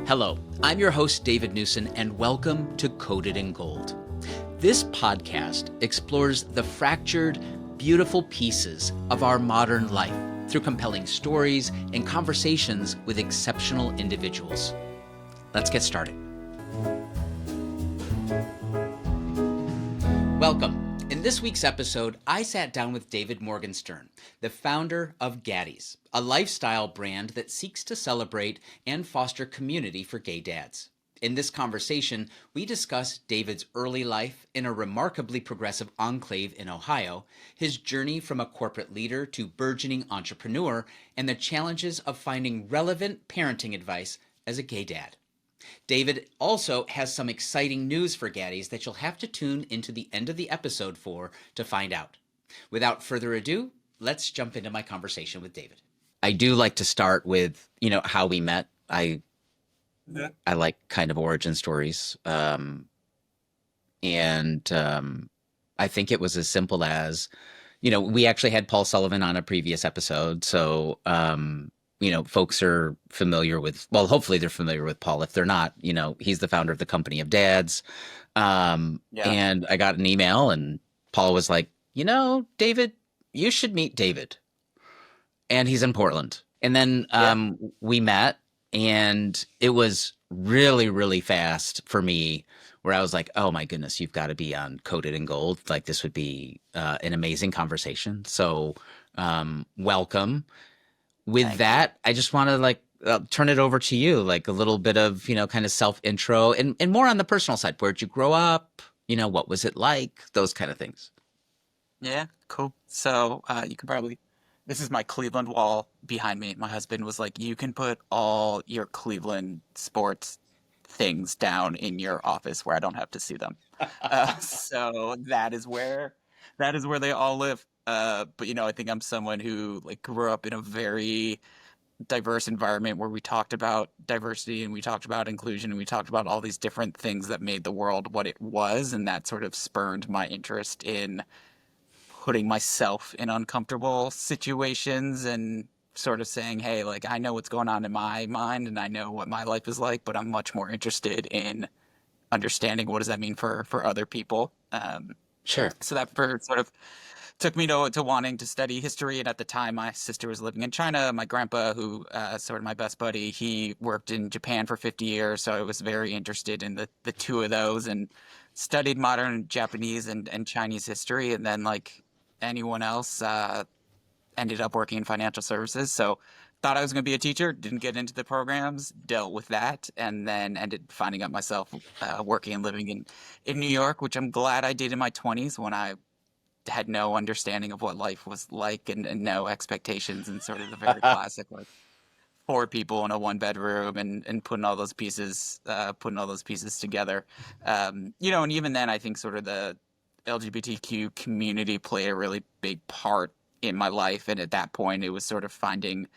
Hello, I'm your host, David Newson, and welcome to Coated in Gold. This podcast explores the fractured, beautiful pieces of our modern life through compelling stories and conversations with exceptional individuals. Let's get started. Welcome. In this week's episode, I sat down with David Morgenstern, the founder of Gaddies, a lifestyle brand that seeks to celebrate and foster community for gay dads. In this conversation, we discuss David's early life in a remarkably progressive enclave in Ohio, his journey from a corporate leader to burgeoning entrepreneur, and the challenges of finding relevant parenting advice as a gay dad. David also has some exciting news for Gaddies that you'll have to tune into the end of the episode for to find out. Without further ado, let's jump into my conversation with David. I do like to start with, how we met. I like kind of origin stories. I think it was as simple as, we actually had Paul Sullivan on a previous episode. So, folks are familiar with, well, hopefully they're familiar with Paul. If they're not, he's the founder of the Company of Dads. And I got an email and Paul was like, David, you should meet David. And he's in Portland. And then we met, and it was really, really fast for me, where I was like, oh my goodness, you've got to be on Coated in Gold. Like, this would be an amazing conversation. So welcome. With that, I just want to turn it over to you, like a little bit of, kind of self-intro and more on the personal side. Where'd you grow up? What was it like? Those kind of things. Yeah, cool. So you can probably, this is my Cleveland wall behind me. My husband was like, you can put all your Cleveland sports things down in your office where I don't have to see them. So that is where they all live. But I think I'm someone who grew up in a very diverse environment where we talked about diversity and we talked about inclusion and we talked about all these different things that made the world what it was, and that sort of spurned my interest in putting myself in uncomfortable situations and sort of saying, hey, I know what's going on in my mind and I know what my life is like, but I'm much more interested in understanding what does that mean for other people. Sure. So that sort of took me to wanting to study history. And at the time, my sister was living in China. My grandpa, who sort of my best buddy, he worked in Japan for 50 years. So I was very interested in the two of those and studied modern Japanese and Chinese history. And then, like anyone else, ended up working in financial services. So thought I was going to be a teacher, didn't get into the programs, dealt with that, and then ended finding out myself working and living in New York, which I'm glad I did in my 20s when I had no understanding of what life was like and no expectations, and sort of the very classic four people in a one bedroom and putting all those pieces together. And even then I think sort of the LGBTQ community played a really big part in my life. And at that point it was sort of finding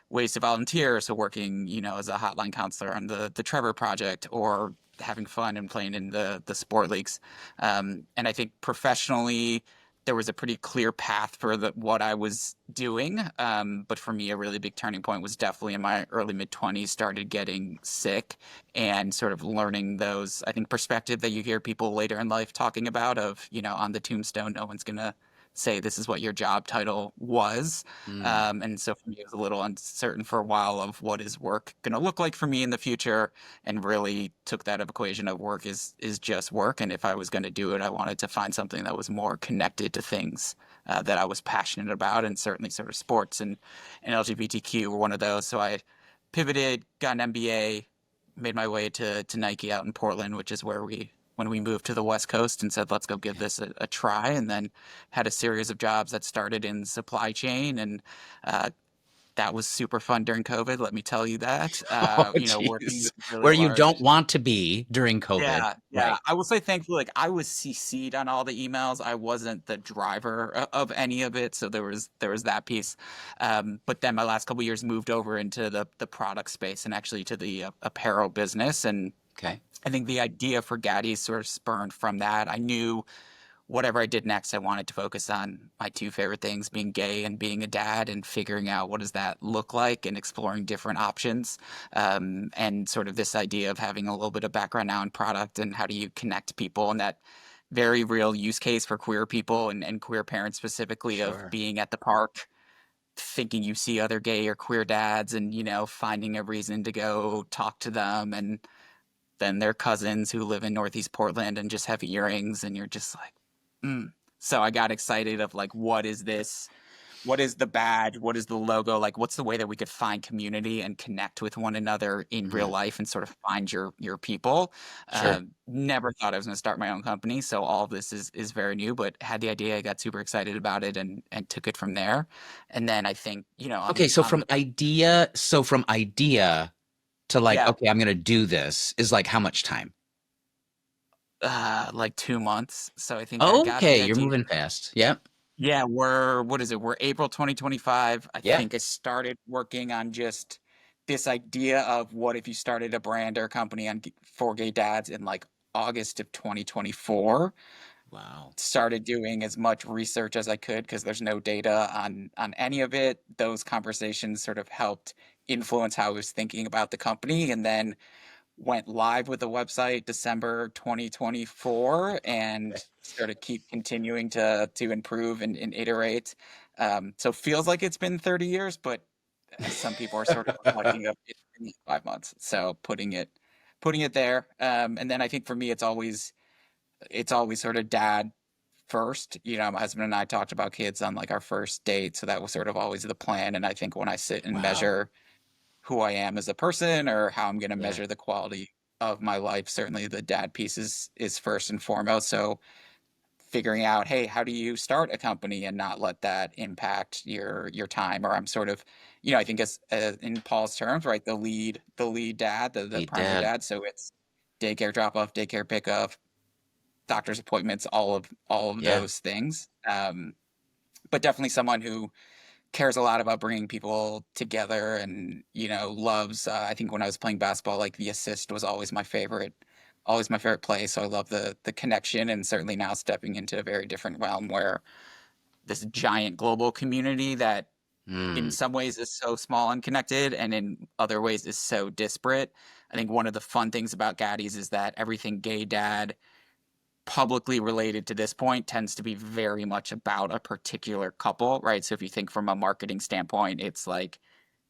ways to volunteer. So working, as a hotline counselor on the Trevor Project, or having fun and playing in the sport leagues. And I think professionally, there was a pretty clear path for what I was doing. But for me, a really big turning point was definitely in my early mid-20s, started getting sick and sort of learning those, I think, perspective that you hear people later in life talking about of, on the tombstone, no one's going to say this is what your job title was. And so for me, it was a little uncertain for a while of what is work going to look like for me in the future, and really took that equation of work is just work. And if I was going to do it, I wanted to find something that was more connected to things that I was passionate about. And certainly sort of sports and LGBTQ were one of those. So I pivoted, got an MBA, made my way to Nike out in Portland, which is where when we moved to the West Coast, and said, let's go give this a try. And then had a series of jobs that started in supply chain. And that was super fun during COVID. Let me tell you that. Working really where you don't want to be during COVID. Yeah. Right. I will say thankfully, I was CC'd on all the emails. I wasn't the driver of any of it. So there was that piece. But then my last couple of years moved over into the product space and actually to the apparel business. And okay. I think the idea for Gaddies sort of spurned from that. I knew whatever I did next, I wanted to focus on my two favorite things, being gay and being a dad, and figuring out what does that look like and exploring different options. And sort of this idea of having a little bit of background now in product and how do you connect people, and that very real use case for queer people and queer parents specifically of Sure. being at the park, thinking you see other gay or queer dads and, finding a reason to go talk to them, and then their cousins who live in Northeast Portland and just have earrings, and you're just like, mm. So I got excited of like, what is this? What is the badge? What is the logo? Like, what's the way that we could find community and connect with one another in real Mhm. life and sort of find your people? Sure. Never thought I was going to start my own company, so all of this is very new. But had the idea, I got super excited about it and took it from there. And then I think Okay, so from idea to like, yeah, okay, I'm gonna do this is like how much time? like 2 months. So I think I got Okay, the you're idea. moving fast. Yep. Yeah, what is it? We're April 2025. I Yeah. think I started working on just this idea of what if you started a brand or a company for gay dads in like August of 2024. Wow. Started doing as much research as I could because there's no data on any of it. Those conversations sort of helped influence how I was thinking about the company, and then went live with the website December 2024 Okay. and sort of keep continuing to improve and iterate. So feels like it's been 30 years, but some people are sort of reflecting of it's been 5 months. So putting it there. And then I think for me it's always sort of dad first. My husband and I talked about kids on like our first date. So that was sort of always the plan. And I think when I sit and Wow. measure who I am as a person or how I'm going to Yeah. measure the quality of my life, certainly the dad piece is first and foremost. So figuring out, hey, how do you start a company and not let that impact your time? Or I'm sort of, I think as in Paul's terms, right, the lead dad, the Hey, primary Dad. dad. So it's daycare drop off, daycare pickup, doctor's appointments, all of Yeah. those things. But definitely someone who cares a lot about bringing people together and loves I think when I was playing basketball, like the assist was always my favorite play, so I love the connection, and certainly now stepping into a very different realm where this giant global community that in Mm. some ways is so small and connected and in other ways is so disparate. I think one of the fun things about Gaddies is that everything gay dad publicly related to this point tends to be very much about a particular couple, right? So if you think from a marketing standpoint, it's like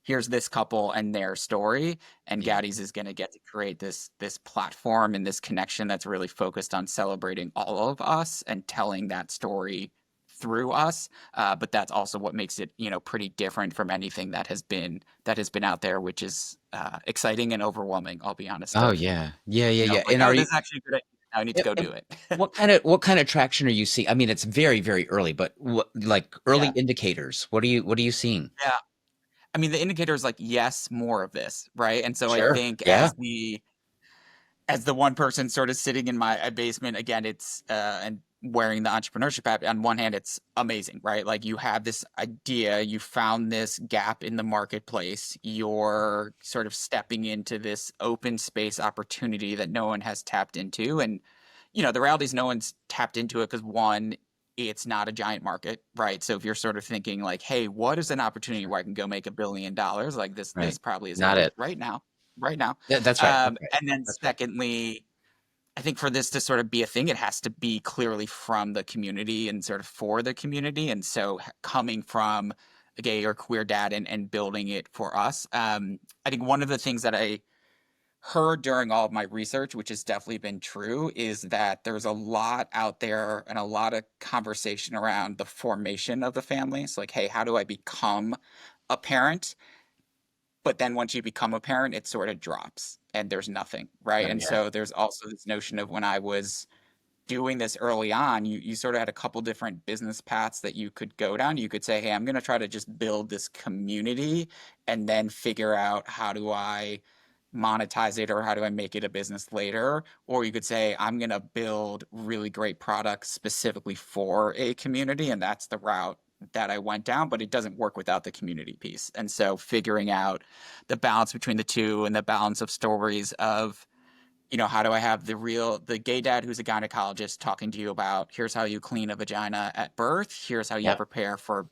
here's this couple and their story, and Yeah. Gaddies is going to get to create this platform and this connection that's really focused on celebrating all of us and telling that story through us. But that's also what makes it pretty different from anything that has been out there, which is exciting and overwhelming. I'll be honest. Oh Of yeah. Yeah, yeah, yeah. like, And oh, are you this is actually a good idea. Now I need to go and do it. what kind of traction are you seeing? I mean, it's very, very early, but like early Yeah. indicators. What are you seeing? Yeah. I mean, the indicator is like, yes, more of this, right? And so I Sure. think Yeah. as the one person sort of sitting in my basement again, it's and wearing the entrepreneurship hat, on one hand it's amazing, right? Like you have this idea, you found this gap in the marketplace, you're sort of stepping into this open space opportunity that no one has tapped into. And the reality is no one's tapped into it because one, it's not a giant market, right? So if you're sort of thinking like, hey, what is an opportunity Sure. where I can go make $1 billion, like this Right. probably is Not it it. right now. That's right. That's right. And then That's right. secondly, I think for this to sort of be a thing, it has to be clearly from the community and sort of for the community. And so coming from a gay or queer dad and building it for us. I think one of the things that I heard during all of my research, which has definitely been true, is that there's a lot out there and a lot of conversation around the formation of the family. It's like, hey, how do I become a parent? But then once you become a parent, it sort of drops and there's nothing, right? Oh And yeah. so there's also this notion of when I was doing this early on, you sort of had a couple different business paths that you could go down. You could say, hey, I'm going to try to just build this community and then figure out how do I monetize it or how do I make it a business later. Or you could say, I'm going to build really great products specifically for a community. And that's the route that I went down, but it doesn't work without the community piece. And so figuring out the balance between the two and the balance of stories of how do I have the gay dad who's a gynecologist talking to you about here's how you clean a vagina at birth, here's how you Yep. prepare for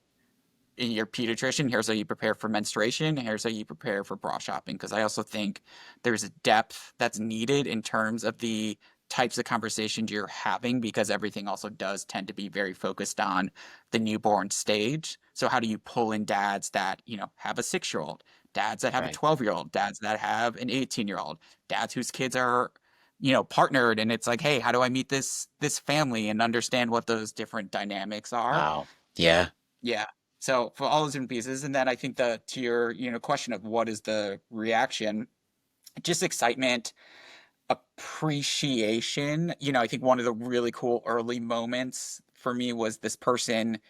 in your pediatrician, here's how you prepare for menstruation, here's how you prepare for bra shopping. Because I also think there's a depth that's needed in terms of the types of conversations you're having, because everything also does tend to be very focused on the newborn stage. So how do you pull in dads that, have a 6-year-old, dads that have a Right. 12-year-old, dads that have an 18-year-old, dads whose kids are, partnered, and it's like, hey, how do I meet this family and understand what those different dynamics are? Wow. Yeah. Yeah. So for all those different pieces, and then I think the to your question of what is the reaction, just excitement, appreciation. I think one of the really cool early moments for me was this person,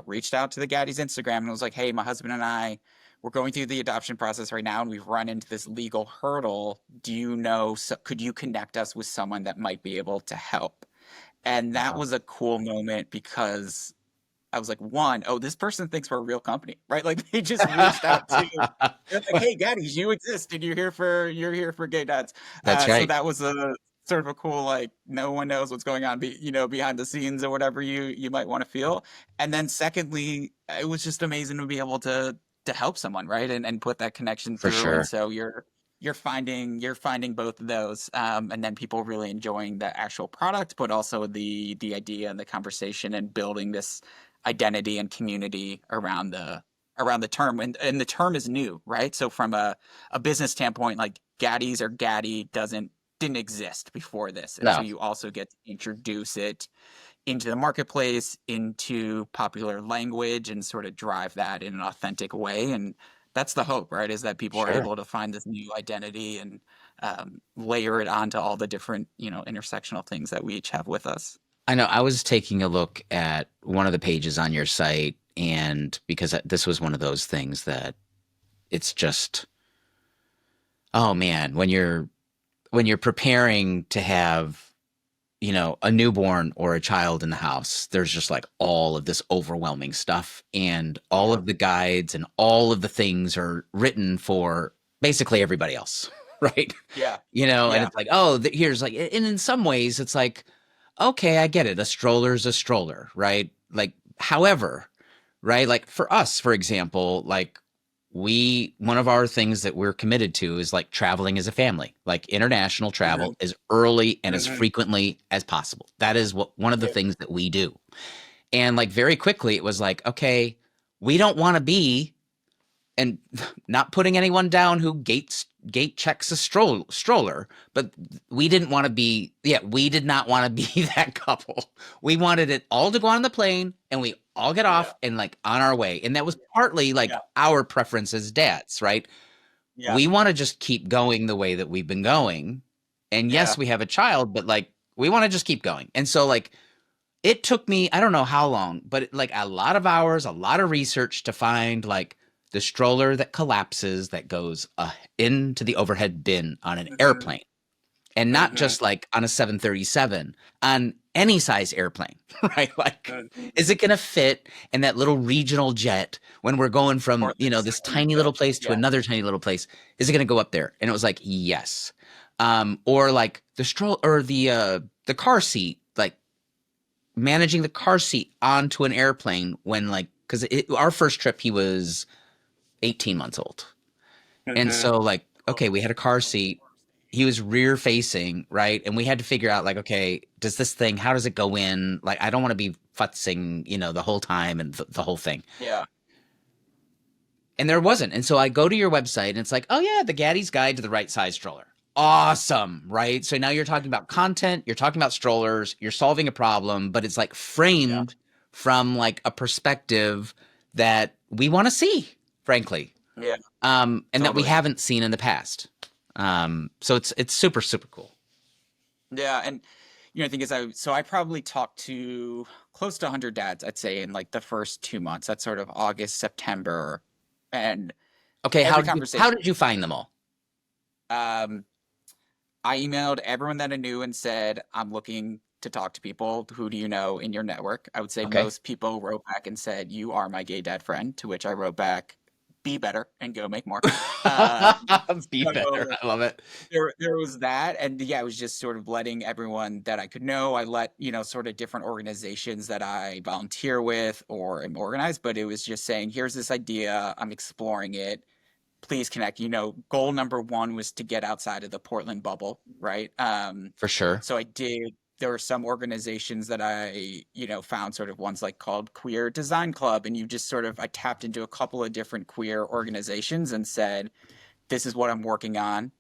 reached out to the Gaddies Instagram and was like, "Hey, my husband and I, we're going through the adoption process right now, and we've run into this legal hurdle. Do you know? So, could you connect us with someone that might be able to help?" And that Wow. was a cool moment because I was like, one, oh, this person thinks we're a real company, right? Like they just reached out to, they're like, hey, Gaddies, you exist, and you're here for gay dads. That's So right. that was a sort of a cool, like, no one knows what's going on, behind the scenes or whatever you might want to feel. And then secondly, it was just amazing to be able to help someone, right, and put that connection For through. And sure. so you're finding both of those, and then people really enjoying the actual product, but also the idea and the conversation and building this identity and community around the term. And the term is new, right? So from a business standpoint, like Gaddies or Gaddy didn't exist before this. And so No. you also get to introduce it into the marketplace, into popular language, and sort of drive that in an authentic way. And that's the hope, right? Is that people are Sure. able to find this new identity and layer it onto all the different, intersectional things that we each have with us. I know I was taking a look at one of the pages on your site, and because this was one of those things that it's just, oh man, when you're preparing to have, a newborn or a child in the house, there's just like all of this overwhelming stuff, and all Yeah. of the guides and all of the things are written for basically everybody else, right? Yeah. And Yeah. it's like, oh, here's like, and in some ways it's like, okay, I get it. A stroller's a stroller, right? Like, however, right? Like for us, for example, like one of our things that we're committed to is like traveling as a family, like international travel Mhm. as early and as Mhm. frequently as possible. That is one of the Yep. things that we do. And like very quickly, it was like, okay, we don't want to be, and not putting anyone down who gate checks a stroller, but we did not want to be that couple. We wanted it all to go on the plane and we all get Yeah. off and like on our way. And that was partly like Yeah. our preference as dads, right? Yeah. We want to just keep going the way that we've been going. And Yeah. yes, we have a child, but like we want to just keep going. And so like it took me, I don't know how long, but like a lot of hours, a lot of research to find like the stroller that collapses that goes into the overhead bin on an Mhm. airplane, and not Mhm. just like on a 737, on any size airplane, right? Like, Mhm. is it going to fit in that little regional jet when we're going from, Or the this second tiny little gen. place to Yeah. another tiny little place? Is it going to go up there? And it was like, yes. Or like the stroll or the car seat, like managing the car seat onto an airplane when like because our first trip he was 18 months old, and Mhm. so like okay, we had a car seat, he was rear facing, right, and we had to figure out like, okay, does this thing, how does it go in, like I don't want to be futzing the whole time and the whole thing. Yeah. And there wasn't. And so I go to your website and it's like, oh yeah, the Gaddy's Guide to the Right Size Stroller. Awesome, right? So now you're talking about content, you're talking about strollers, you're solving a problem, but it's like Yeah. framed from like a perspective that we want to see, frankly. Yeah. And that we Totally. haven't seen in the past. So it's super, super cool. Yeah. And I think I probably talked to close to 100 dads, I'd say, in like the first 2 months. That's sort of August, September, and Okay, every how conversation. did you find them all? Um, I emailed everyone that I knew and said, I'm looking to talk to people. Who do you know in your network? I would say Okay. most people wrote back and said, you are my gay dad friend, to which I wrote back, be better and go make more. Um, Be better. so I love it. there was that, and yeah, it was just sort of letting everyone that I could know. I let, sort of different organizations that I volunteer with or am organized, but it was just saying, here's this idea, I'm exploring it. Please connect. Goal number one was to get outside of the Portland bubble, right? For sure. So I did. There were some organizations that I, found, sort of ones like called Queer Design Club, and I tapped into a couple of different queer organizations and said, this is what I'm working on,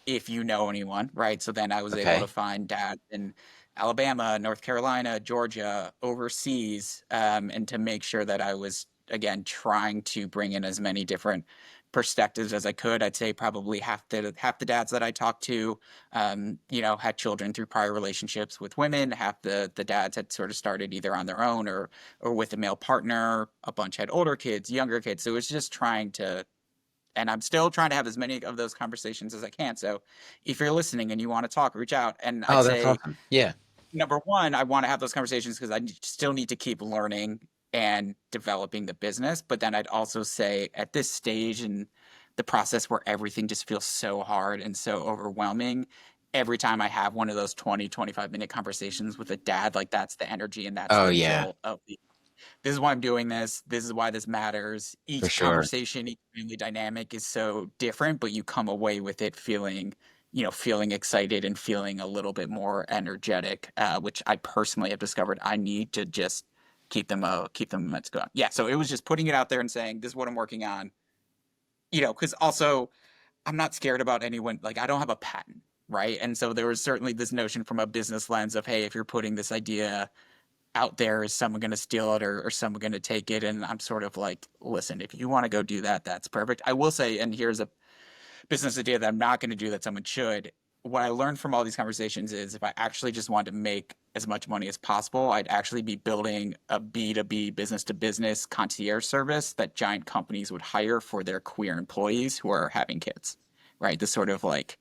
if you know anyone, right? So then I was able to Okay. find dads in Alabama, North Carolina, Georgia, overseas, and to make sure that I was, again, trying to bring in as many different perspectives as I could. I'd say probably half the dads that I talked to, had children through prior relationships with women. Half the dads had sort of started either on their own or with a male partner. A bunch had older kids, younger kids. So it was just trying to, and I'm still trying to have as many of those conversations as I can. So if you're listening and you want to talk, reach out. And I'd Oh, that's say, awesome. Yeah. number one, I want to have those conversations because still need to keep learning and developing the business. But then I'd also say, at this stage in the process where everything just feels so hard and so overwhelming, every time I have one of those 20-25 minute conversations with a dad, like, that's the energy and that's Oh, the yeah, jolt of the, this is why I'm doing this. This is why this matters. for Each sure. conversation, each family dynamic is so different, but you come away with it feeling excited and feeling a little bit more energetic, which I personally have discovered I need to just keep them momentum going. Yeah. So it was just putting it out there and saying, this is what I'm working on, because also I'm not scared about anyone. Like, I don't have a patent. Right. And so there was certainly this notion from a business lens of, hey, if you're putting this idea out there, is someone going to steal it or someone going to take it? And I'm sort of like, listen, if you want to go do that, that's perfect. I will say, and here's a business idea that I'm not going to do that someone should. What I learned from all these conversations is, if I actually just wanted to make as much money as possible, I'd actually be building a B2B, business to business concierge service that giant companies would hire for their queer employees who are having kids, right? This sort of like,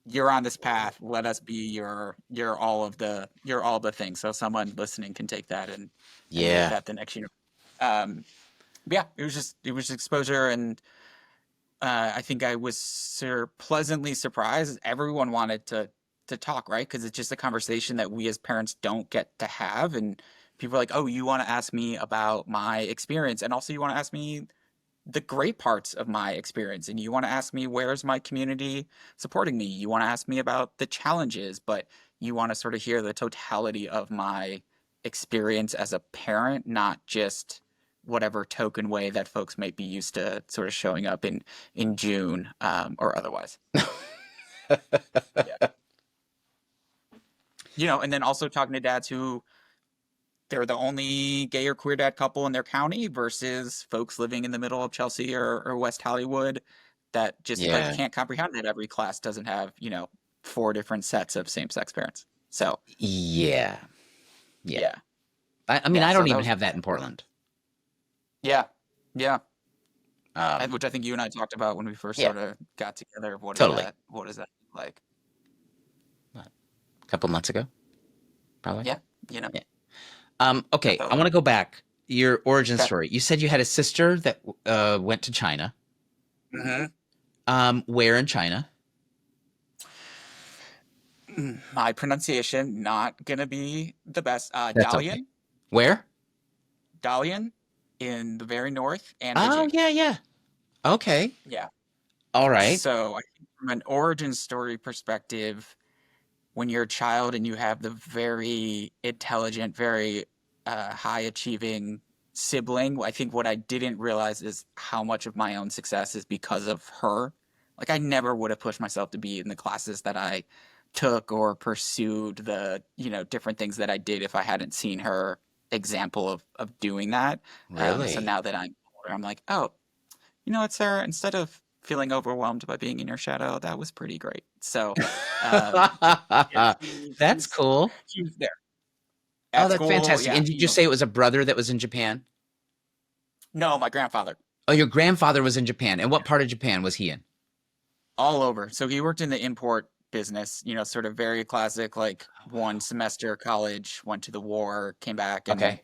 you're on this path. Let us be your all the things. So someone listening can take that and make Yeah. that the next year. Um, yeah, it was exposure, and I think I was pleasantly surprised. Everyone wanted to talk, right? Because it's just a conversation that we as parents don't get to have, and people are like, "Oh, you want to ask me about my experience, and also you want to ask me the great parts of my experience, and you want to ask me, where's my community supporting me? You want to ask me about the challenges, but you want to sort of hear the totality of my experience as a parent, not just whatever token way that folks might be used to sort of showing up in June, or otherwise." Yeah. And then also talking to dads who, they're the only gay or queer dad couple in their county versus folks living in the middle of Chelsea or West Hollywood that just, like, Yeah. can't comprehend that every class doesn't have, four different sets of same-sex parents. So Yeah. Yeah. yeah, I mean, yeah. I So don't that even was, have that in Portland. yeah, yeah. Um, Which I think you and I talked about when we first yeah, sort of got together. What is totally. that? What is that like? What, a couple months ago, probably. Yeah, you know, Yeah. I Okay, I thought, want to go back. Your origin okay. story. You said you had a sister that went to China. Hmm. Where in China? My pronunciation not gonna be the best. That's okay. Dalian, Where? Dalian, in the very north, and Oh, Beijing. yeah, yeah. Okay. Yeah. All right. So I think from an origin story perspective, when you're a child and you have the very intelligent, very high achieving sibling, I think what I didn't realize is how much of my own success is because of her. Like, I never would have pushed myself to be in the classes that I took or pursued the, different things that I did if I hadn't seen her example of doing that. So Really? now that I'm older, I'm like, oh, you know what, Sarah? Instead of feeling overwhelmed by being in your shadow, that was pretty great. So, um, yeah, That's cool. she was there Oh, at that's school. fantastic. Yeah, And did you say it was a brother that was in Japan? no, my grandfather, Oh, your grandfather was in Japan. And what part of Japan was he in? all over. So he worked in the import business. Sort of very classic, like, Oh, one wow. semester college, went to the war, came back, and Okay.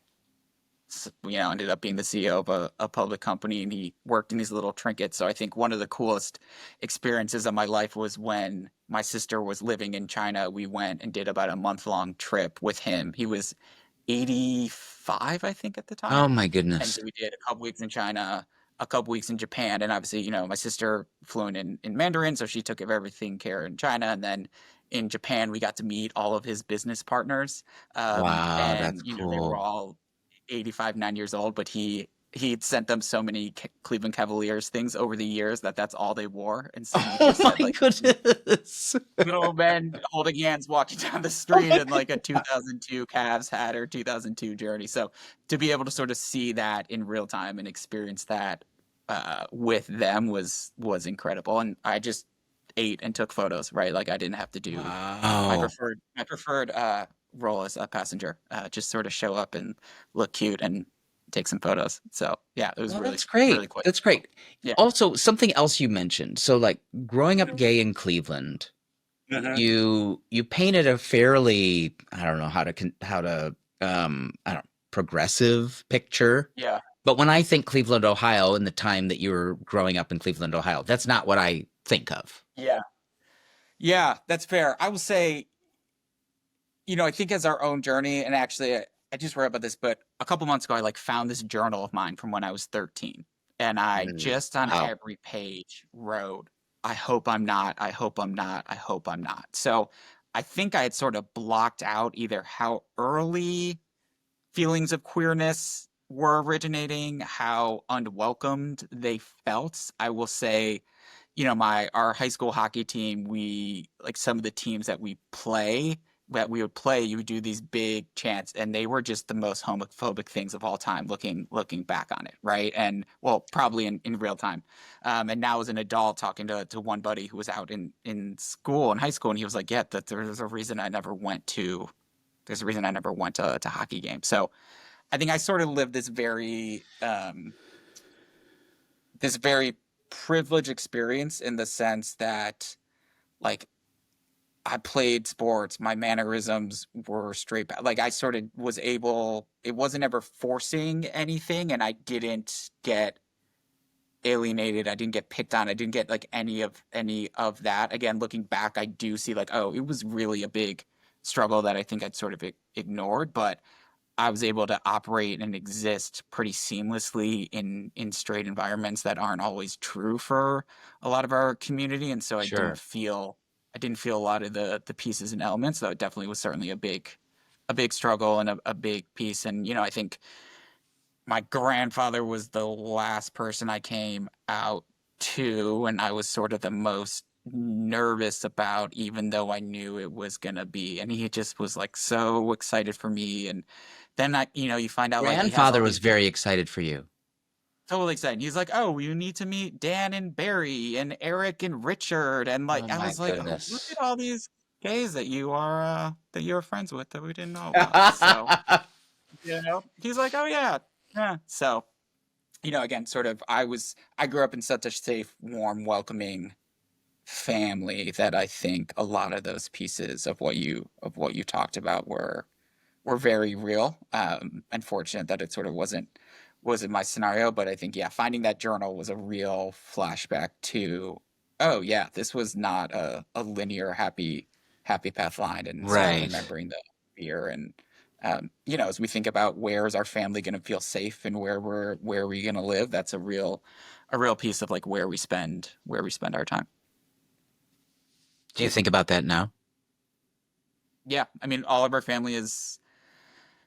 ended up being the CEO of a public company, and he worked in these little trinkets. So I think one of the coolest experiences of my life was when my sister was living in China. We went and did about a month-long trip with him. He was 85, I think, at the time. Oh my And goodness. so we did a couple weeks in China, a couple weeks in Japan, and obviously, my sister fluent in Mandarin, so she took of everything care in China. And then in Japan, we got to meet all of his business partners, Wow, that's and they were cool. all 85, 9 years old, but he'd sent them so many Cleveland Cavaliers things over the years that that's all they wore, and so you Oh just had my like goodness. little men holding hands walking down the Oh street my in like a 2002 Cavs hat or 2002 journey. So to be able to sort of see that in real time and experience that with them was incredible. And I just ate and took photos, right? Like I didn't have to do Wow. my preferred role as a passenger, just sort of show up and look cute and take some photos. So yeah, it was Well, really that's great. really quite That's special. great. Yeah. Also, something else you mentioned. So, like growing up gay in Cleveland, Mhm. you painted a fairly, I don't know how to I don't progressive picture. Yeah. But when I think Cleveland, Ohio, in the time that you were growing up in Cleveland, Ohio, that's not what I think of. Yeah. Yeah, that's fair. I will say, I think as our own journey, and actually, I just wrote about this, but a couple months ago, I like found this journal of mine from when I was 13, and I Mm, just on wow. every page wrote, "I hope I'm not. I hope I'm not. I hope I'm not." So I think I had sort of blocked out either how early feelings of queerness were originating, how unwelcomed they felt. I will say, my our high school hockey team, we like some of the teams that we would play, you would do these big chants, and they were just the most homophobic things of all time, looking back on it, right? And well, probably in real time. And now as an adult, talking to one buddy who was out in school in high school, and he was like, "Yeah, that there's a reason I never went to hockey games." So I think I sort of lived this very privileged experience in the sense that like I played sports, my mannerisms were straight back. Like I sort of was able, it wasn't ever forcing anything, and I didn't get alienated. I didn't get picked on. I didn't get like any of that. Again, looking back, I do see like, oh, it was really a big struggle that I think I'd sort of ignored, but I was able to operate and exist pretty seamlessly in straight environments that aren't always true for a lot of our community, and so Sure. I didn't feel a lot of the pieces and elements. Though it definitely was certainly a big struggle and a big piece. And I think my grandfather was the last person I came out to, and I was sort of the most nervous about, even though I knew it was gonna be. And he just was like so excited for me. And then you find out like he has Grandfather all was these very excited for you. totally excited. He's like, "Oh, you need to meet Dan and Barry and Eric and Richard." And Oh like I my was like, "Oh, look goodness. at all these gays that you're friends with that we didn't know about." So, he's like, "Oh yeah." Yeah. So, again, sort of I grew up in such a safe, warm, welcoming family that I think a lot of those pieces of what you talked about were very real. Unfortunate that it sort of wasn't my scenario, but I think yeah, finding that journal was a real flashback to, oh yeah, this was not a linear happy path line, and sort of Right. remembering the fear and as we think about where is our family going to feel safe and where are we going to live, that's a real piece of like where we spend our time. Do you think about that now? Yeah, I mean, all of our family is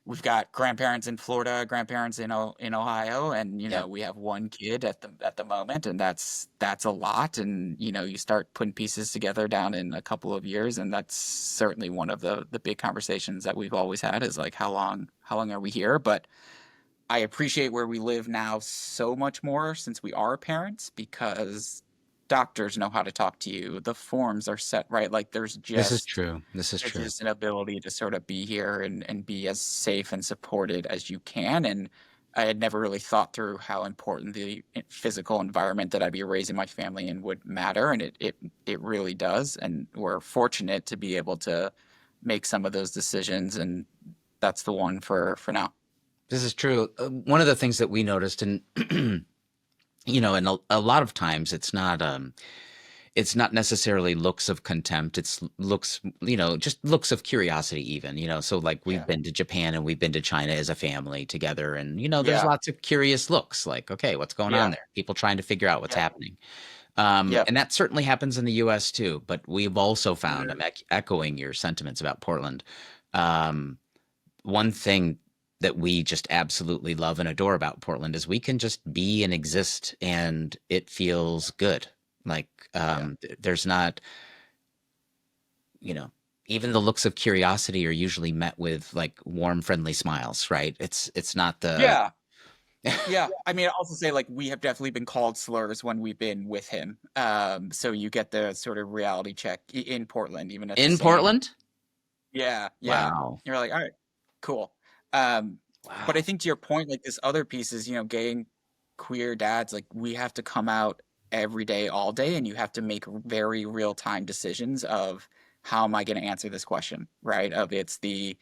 we've got grandparents in Florida, grandparents in Ohio, and Yep. we have one kid at the moment, and that's a lot. And you start putting pieces together down in a couple of years, and that's certainly one of the big conversations that we've always had is like how long are we here? But I appreciate where we live now so much more since we are parents because doctors know how to talk to you. The forms are set right. Like This is true. This is there's true. just an ability to sort of be here and be as safe and supported as you can. And I had never really thought through how important the physical environment that I'd be raising my family in would matter. And it really does. And we're fortunate to be able to make some of those decisions. And that's the one for now. This is true. One of the things that we noticed, and and a lot of times it's not necessarily looks of contempt. It's looks, just looks of curiosity, even, So, like, we've Yeah. been to Japan and we've been to China as a family together, and there's Yeah. lots of curious looks, like, okay, what's going on Yeah. there? People trying to figure out what's Yeah. happening. Yeah. And that certainly happens in the U.S. too. But we've also found, I'm Mhm. echoing your sentiments about Portland. Um, One thing that we just absolutely love and adore about Portland is we can just be and exist, and it feels good. Like, Yeah. there's not, you know, even the looks of curiosity are usually met with like warm, friendly smiles, right? It's not the Yeah. Yeah. I mean, I also say like we have definitely been called slurs when we've been with him. So you get the sort of reality check in Portland, even at the in same. Portland. Yeah. Yeah. Wow, You're like, all right, cool. Um, but I wow, think to your point, like this other piece is, gay and queer dads, like we have to come out every day, all day, and you have to make very real time decisions of how am I going to answer this question, right? Of it's the,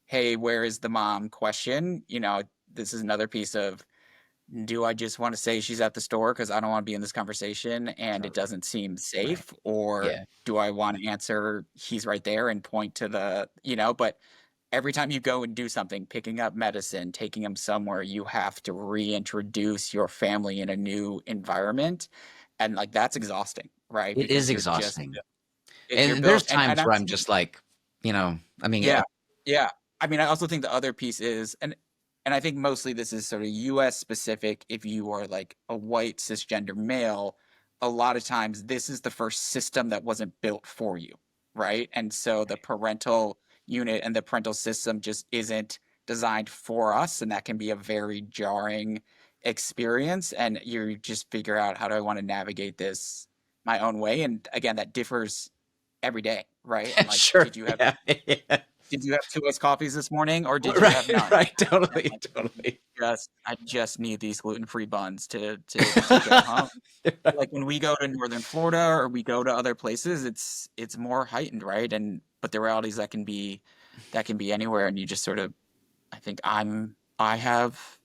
hey, where is the mom question? This is another piece of do I just want to say she's at the store because I don't want to be in this conversation and it totally, doesn't seem right, safe? Or yeah. do I want to answer he's right there and point to but every time you go and do something, picking up medicine, taking them somewhere, you have to reintroduce your family in a new environment. And like that's exhausting, right? It is Because exhausting. you're And there's built times and where I'm I'm just like, I mean, yeah. Yeah. I mean, I also think the other piece is, and I think mostly this is sort of US specific. If you are like a white cisgender male, a lot of times this is the first system that wasn't built for you, right? And so the parental unit and the parental system just isn't designed for us, and that can be a very jarring experience. And you just figure out how do I want to navigate this my own way. And again, that differs every day, right? And like, sure, yeah, yeah. did you have two iced coffees this morning or did you have Right, none? right, And totally, like, totally. I just need these gluten-free buns to get home. Like when we go to Northern Florida or we go to other places, it's more heightened, right? And but the reality is that can be anywhere, and you just sort of I think I have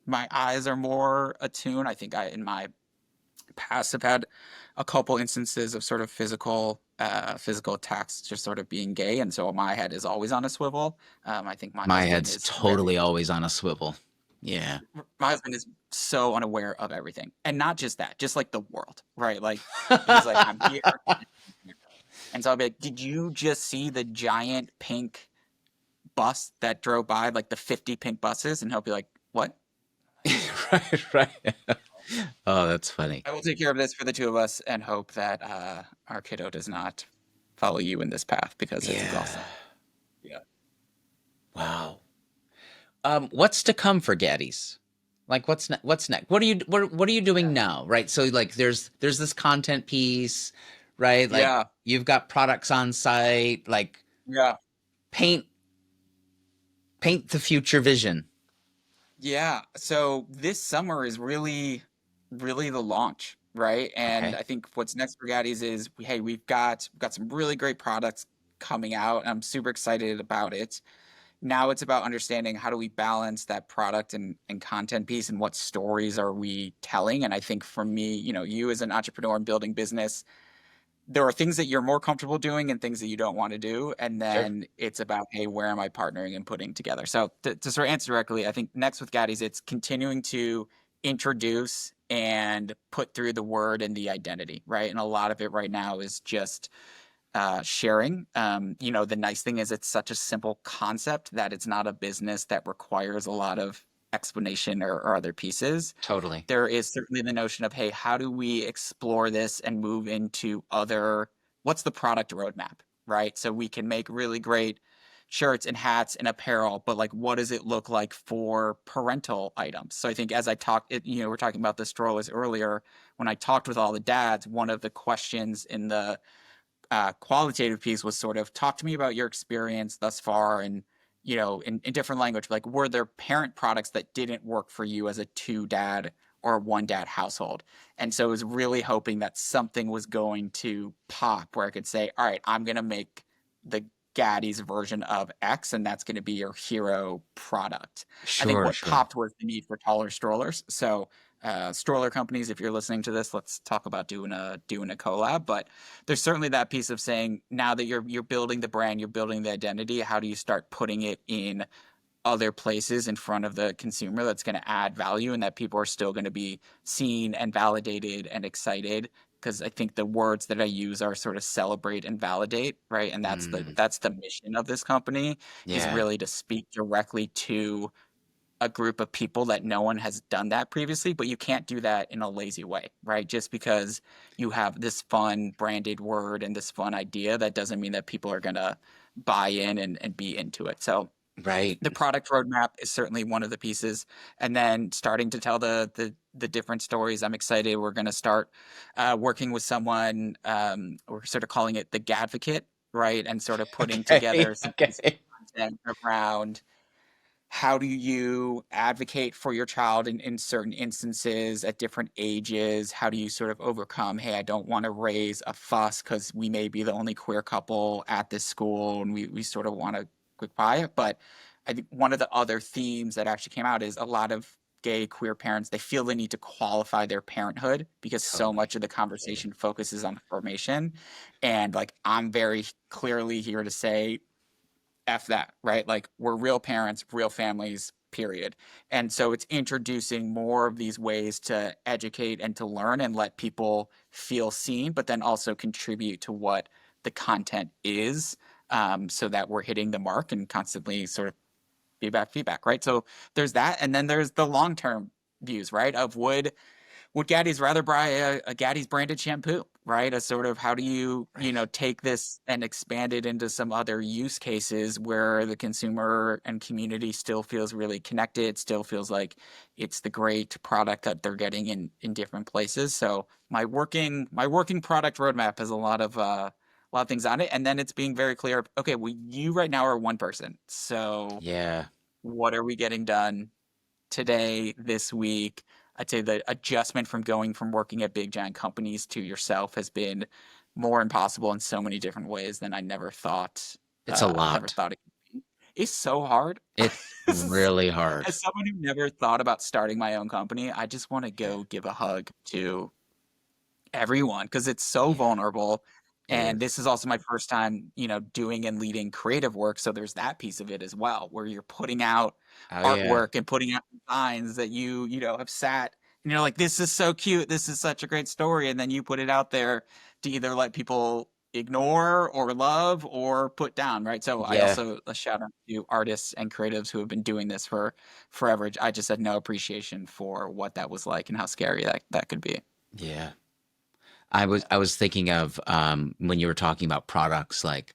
my eyes are more attuned. I think I in my past have had a couple instances of sort of physical attacks just sort of being gay, and so my head is always on a swivel. I think My head's totally always on a swivel. Yeah. my husband is so unaware of everything, and not just that, just like the world, right? Like he's like, I'm here, and so I'll be like, did you just see the giant pink bus that drove by, like the 50 pink buses? And he'll be like, what? Right, right. Oh, that's funny. I will take care of this for the two of us and hope that our kiddo does not follow you in this path because it's Yeah. exhausting. Yeah. Wow. What's to come for Gaddies? Like, what's next? What are you doing now? Right. So, like, there's this content piece, right? Like, Yeah. you've got products on site. Like, Yeah. paint paint the future vision. Yeah. So this summer is really the launch, right? And Okay. I think what's next for Gaddies is, hey, we've got some really great products coming out. And I'm super excited about it. Now it's about understanding how do we balance that product and content piece and what stories are we telling. And I think for me, you as an entrepreneur and building business, there are things that you're more comfortable doing and things that you don't want to do. And Sure. then it's about, hey, where am I partnering and putting together? So to sort of answer directly, I think next with Gaddies, it's continuing to introduce and put through the word and the identity, right? And a lot of it right now is just sharing. The nice thing is it's such a simple concept that it's not a business that requires a lot of explanation or other pieces. Totally. There is certainly the notion of, hey, how do we explore this and move into other, what's the product roadmap, right? So we can make really great shirts and hats and apparel, but like, what does it look like for parental items? So I think as I talked, we're talking about the strollers earlier. When I talked with all the dads, one of the questions in the qualitative piece was sort of talk to me about your experience thus far and in different language, like were there parent products that didn't work for you as a two dad or one dad household? And so I was really hoping that something was going to pop where I could say, all right, I'm going to make the Gaddies version of X, and that's going to be your hero product. I think Sure, what sure. popped was the need for taller strollers. So, stroller companies, if you're listening to this, let's talk about doing a collab. But there's certainly that piece of saying now that you're building the brand, you're building the identity. How do you start putting it in other places in front of the consumer that's going to add value and that people are still going to be seen and validated and excited? Because I think the words that I use are sort of celebrate and validate, right? And Mm, that's the mission of this company, is yeah, really to speak directly to a group of people that no one has done that previously, but you can't do that in a lazy way, right? Just because you have this fun branded word and this fun idea, that doesn't mean that people are going to buy in and be into it. So right. the product roadmap is certainly one of the pieces, and then starting to tell the different stories. I'm excited. We're going to start working with someone. We're sort of calling it the Gadvocate, right? And sort of putting Okay, together some pieces okay. of content around how do you advocate for your child in certain instances at different ages? How do you sort of overcome, hey, I don't want to raise a fuss because we may be the only queer couple at this school and we sort of want to quick by it. But I think one of the other themes that actually came out is a lot of gay queer parents, they feel the need to qualify their parenthood because so Totally, much of the totally. conversation focuses on formation. And like, I'm very clearly here to say, F that, right? Like, we're real parents, real families, period. And so it's introducing more of these ways to educate and to learn and let people feel seen, but then also contribute to what the content is, so that we're hitting the mark and constantly sort of feedback, right? So there's that. And then there's the long term views, right? Of would Gaddies rather buy a Gaddies branded shampoo, right? A sort of how do you Right. take this and expand it into some other use cases where the consumer and community still feels really connected, still feels like it's the great product that they're getting in different places. So my working product roadmap has a lot of things on it, and then it's being very clear. Okay, well, you right now are one person, so Yeah. what are we getting done today, this week? I'd say the adjustment from going from working at big giant companies to yourself has been more impossible in so many different ways than I It's a never lot. thought it could be. It's so hard. It's This is, really hard. as someone who never thought about starting my own company, I just want to Yeah. go give a hug to everyone because it's so Yeah, vulnerable. it And is. this is also my first time, doing and leading creative work. So there's that piece of it as well, where you're putting out Oh yeah. artwork and putting out designs that have sat and you're like, this is so cute. This is such a great story. And then you put it out there to either let people ignore or love or put down, right? So I Yeah. also a shout out to artists and creatives who have been doing this for forever. I just had no appreciation for what that was like and how scary that could be. Yeah. I was thinking of when you were talking about products, like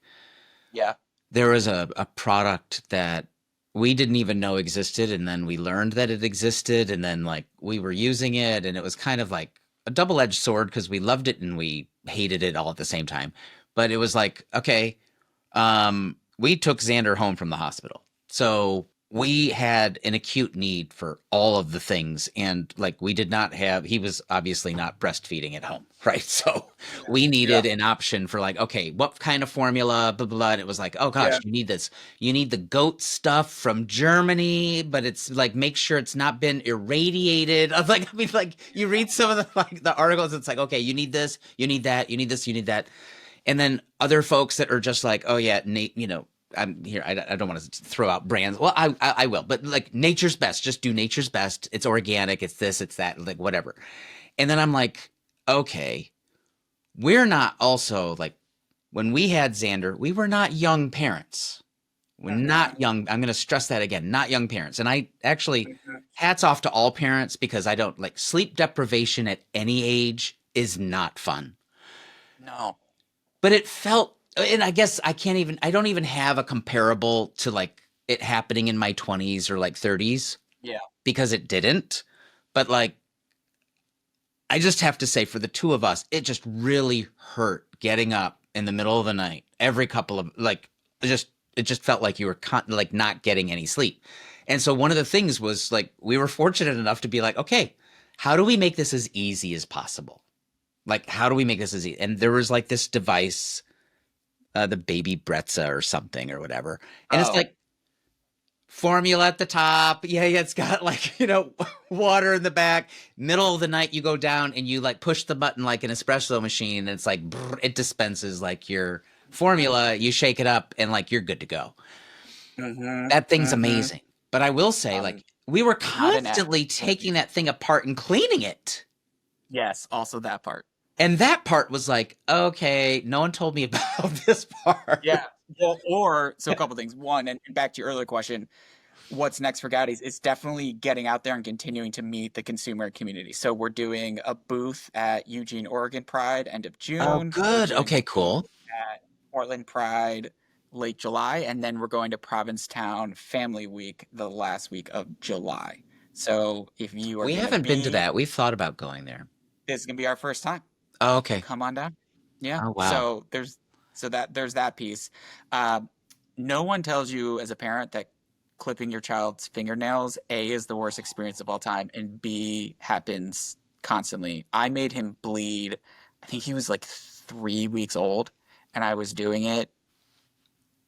Yeah. there was a product that we didn't even know existed, and then we learned that it existed, and then like we were using it, and it was kind of like a double-edged sword because we loved it and we hated it all at the same time. But it was like, okay, we took Xander home from the hospital. So we had an acute need for all of the things. And like, we did not have, he was obviously not breastfeeding at home, right? So we Yeah. needed an option for like, okay, what kind of formula, blah, blah, blah. And it was like, oh Yeah. gosh, you need this. You need the goat stuff from Germany, but it's like, make sure it's not been irradiated. I was like, I mean, like, you read some of the like the articles, it's like, okay, you need this, you need that, you need this, you need that. And then other folks that are just like, oh yeah, Nate, I'm here. I don't want to throw out brands. Well, I will, but like nature's best. Just do nature's best. It's organic. It's this. It's that. Like whatever. And then I'm like, okay, we're not also like when we had Xander, we were not young parents. We're Mhm. not young. I'm going to stress that again. Not young parents. And I actually Mhm. hats off to all parents because I don't like sleep deprivation at any age is not fun. No. But it felt, and I guess I don't even have a comparable to like it happening in my 20s or like 30s Yeah. because it didn't. But like, I just have to say for the two of us, it just really hurt getting up in the middle of the night every couple of like, it just felt like you were like not getting any sleep. And so one of the things was like, we were fortunate enough to be like, okay, how do we make this as easy as possible? Like, how do we make this as easy? And there was like this device the baby Bretza or something or whatever. And it's Oh, like formula at the top. Yeah, yeah, it's got like, water in the back. Middle of the night, you go down and you like push the button like an espresso machine. And it's like, brr, it dispenses like your formula. You shake it up and like you're good to go. mm-hmm, That thing's mm-hmm. amazing. But I will say, like, we were Not an ad. constantly taking that thing apart and cleaning it. Yes, also that part. And that part was like, okay, no one told me about this Yeah. part. Well, or so a couple things. One, and back to your earlier question, what's next for Gaddies? It's definitely getting out there and continuing to meet the consumer community. So we're doing a booth at Eugene, Oregon Pride, end of Oh, June. We're good. doing a Okay, booth cool. at Portland Pride late July, and then we're going to Provincetown Family Week the last week of July. So if you are We going to haven't been to be, that. We've thought about going there. this is going to be our first time. Oh, okay. Come on down. Yeah. Oh, wow. So there's that piece. Uh, no one tells you as a parent that clipping your child's fingernails, A, is the worst experience of all time, and B, happens constantly. I made him bleed. I think he was like 3 weeks old, and I was doing it,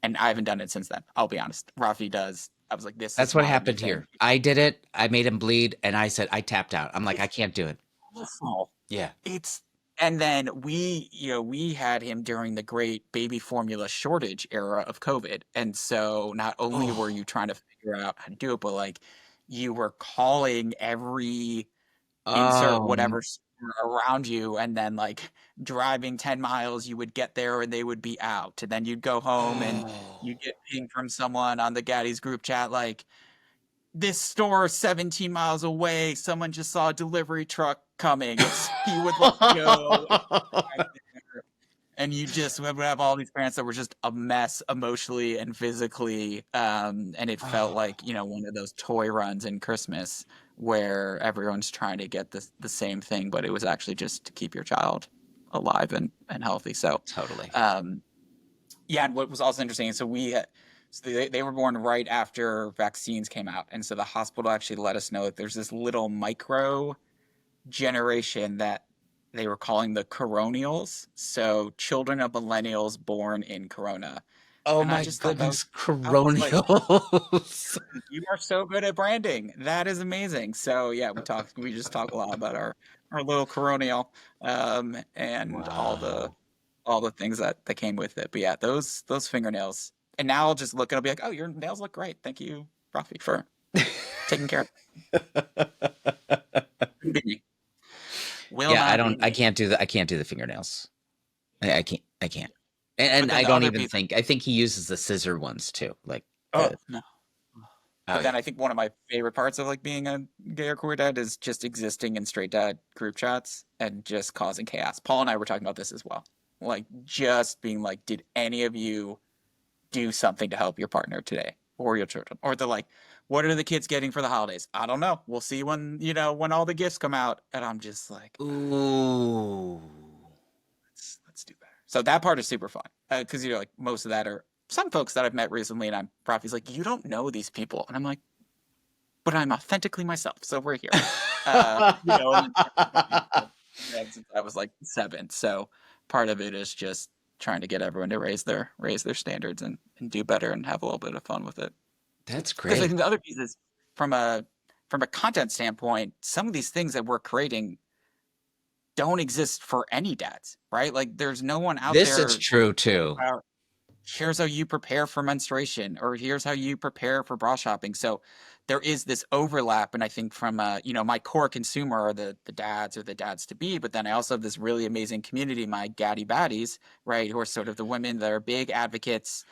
and I haven't done it since then. I'll be honest. Rafi does. I was like, this That's is what my new happened thing. here. I did it. I made him bleed, and I said I tapped out. I'm like, I It's can't do it. awful. Yeah. It's and then we had him during the great baby formula shortage era of COVID. And so not only were Oh. you trying to figure out how to do it, but like you were calling every insert Um. whatever store around you and then like driving 10 miles you would get there and they would be out. And then you'd go home and Oh. you'd get ping from someone on the Gaddies group chat like this store 17 miles away, someone just saw a delivery truck coming. It's he would like go and drive there. And you just would have all these parents that were just a mess emotionally and physically. And it felt like, one of those toy runs in Christmas where everyone's trying to get the same thing, but it was actually just to keep your child alive and healthy. So Totally. um, yeah, and what was also interesting, so they were born right after vaccines came out, and so the hospital actually let us know that there's this little micro generation that they were calling the coronials, so children of millennials born in Corona. Oh And I my just thought that was, goodness, I was like, coronials. you are so good at branding. That is amazing. So yeah, we just talk a lot about our little coronial, and Wow. all the things that came with it. But yeah, those fingernails. And now I'll just look and I'll be like, oh, your nails look great. Thank you, Rafi, for taking care of it. Will Yeah, not be I me. can't do I can't do the fingernails. I can't. But And then I the don't other even piece, think I think he uses the scissor ones too. Like oh no. oh But then yeah. I think one of my favorite parts of like being a gay or queer dad is just existing in straight dad group chats and just causing chaos. Paul and I were talking about this as well. Like just being like, did any of you do something to help your partner today or your children? Or they're like, what are the kids getting for the holidays? I don't know. We'll see when all the gifts come out. And I'm just like, Ooh. let's do better. So that part is super fun. Because like most of that are some folks that I've met recently, and Rafi's like, you don't know these people. And I'm like, but I'm authentically myself. So we're here. And since I was like 7. So part of it is just trying to get everyone to raise their standards and do better and have a little bit of fun with it. That's Because I great. think the other piece is from a from a content standpoint, some of these things that we're creating don't exist for any dads, right? Like there's no one out This is there true too. here's how you prepare for menstruation or here's how you prepare for bra shopping. So there is this overlap. And I think from my core consumer are the dads or the dads to be, but then I also have this really amazing community, my gaddy baddies, right, who are sort of the women that are big advocates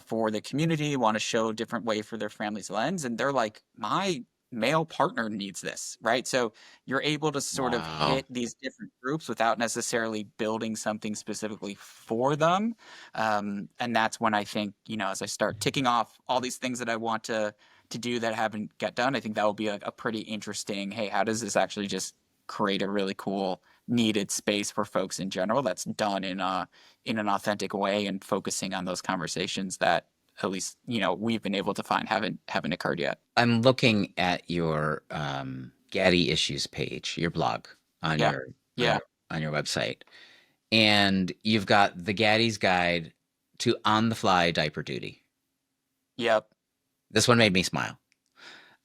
for the community, want to show a different way for their family's lens, and they're like, my male partner needs this, right? So you're able to sort of Wow. hit these different groups without necessarily building something specifically for them. And that's when I think, as I start ticking off all these things that I want to do that haven't get done, I think that will be a pretty interesting, hey, how does this actually just create a really cool needed space for folks in general that's done in an authentic way and focusing on those conversations that at least, we've been able to find haven't occurred yet. I'm looking at your Gaddy issues page, your blog on Yeah. your Yeah. on your website. And you've got the Gaddy's Guide to on the fly diaper duty. Yep. This one made me smile.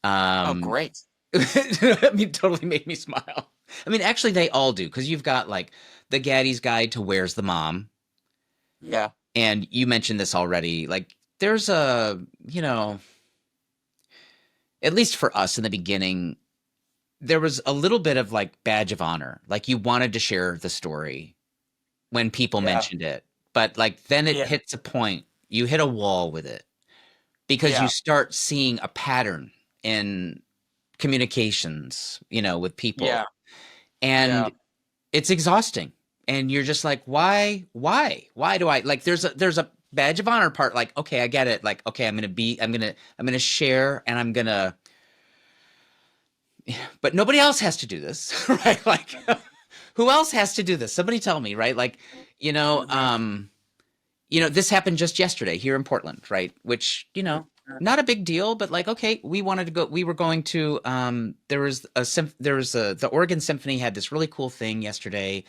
Oh, Um, great. I mean, totally made me smile. I mean, actually, they all do because you've got like the Gaddies Guide to Where's the Mom, Yeah. and you mentioned this already. Like, there's a, you know, at least for us in the beginning, there was a little bit of like badge of honor. Like, you wanted to share the story when people Yeah. mentioned it, but like then it Yeah. hits a point. You hit a wall with it because you Yeah. start seeing a pattern in communications, with people, Yeah. Yeah. and it's exhausting. And you're just like, why do I like? There's a badge of honor part. Like, okay, I get it. Like, okay, I'm gonna share, and I'm gonna, but nobody else has to do this, right? Like, who else has to do this? Somebody tell me, right? Like, you know, Mhm. um, this happened just yesterday here in Portland, right? Which, Mhm. not a big deal, but like, okay, we were going to, the Oregon Symphony had this really cool thing yesterday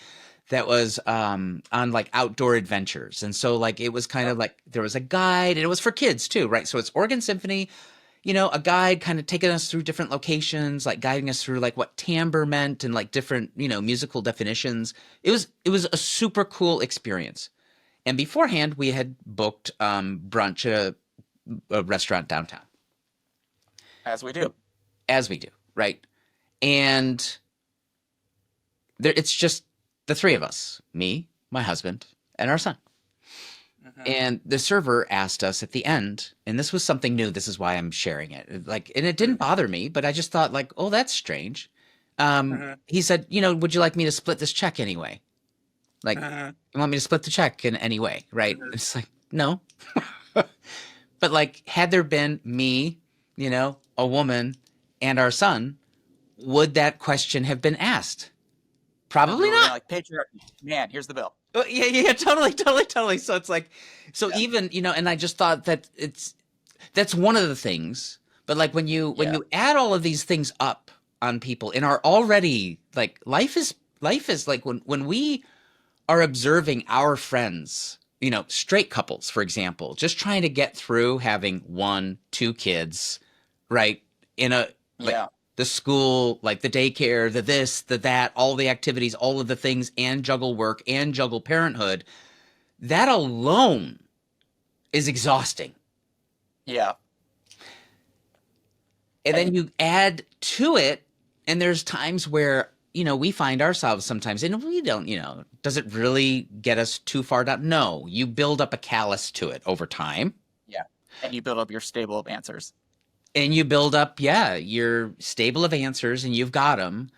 that was on like outdoor adventures. And so like it was kind of like there was a guide, and it was for kids too, right? So it's Oregon Symphony, a guide kind of taking us through different locations, like guiding us through like what timbre meant and like different, musical definitions. It was a super cool experience. And beforehand, we had booked brunch at a restaurant downtown, As we do. as we do, right? And it's just the three of us, me, my husband, and our son. Mhm. And the server asked us at the end, and this was something new. This is why I'm sharing it. Like, and it didn't bother me, but I just thought, like, oh, that's strange. Mhm. He said, would you like me to split this check anyway? Like, Mhm. you want me to split the check in any way, right? Mhm. It's like, no. But like, had there been me, a woman, and our son, would that question have been asked? And we Probably were gonna not. like patriarchy. Man, here's the bill. Oh, yeah, yeah, yeah, totally, totally, totally. So it's like, so Yeah. even, and I just thought that that's one of the things. But like when Yeah. you add all of these things up on people and are already like life is like when we are observing our friends, straight couples, for example, just trying to get through having one, two kids, right? In a like Yeah. the school, like the daycare, the this, the that, all the activities, all of the things, and juggle work and juggle parenthood. That alone is exhausting. Yeah. And then And you add to it, and there's times where, we find ourselves sometimes, and we don't, does it really get us too far down? No, you build up a callus to it over time, yeah. And you build up your stable of answers. and you build up, yeah, your stable of answers, and you've got them.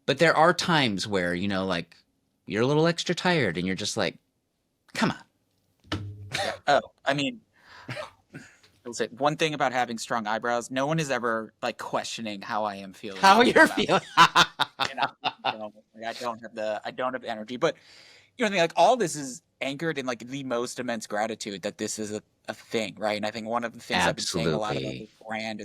But there are times where, like you're a little extra tired, and you're just like, come on. Yeah. Oh, I mean, I'll say one thing about having strong eyebrows, no one is ever like questioning how I am feeling How right now you're about feeling. and I don't have the energy. But I mean, like all this is anchored in like the most immense gratitude that this is a thing, right? And I think one of the things I've been saying a lot about Absolutely. this brand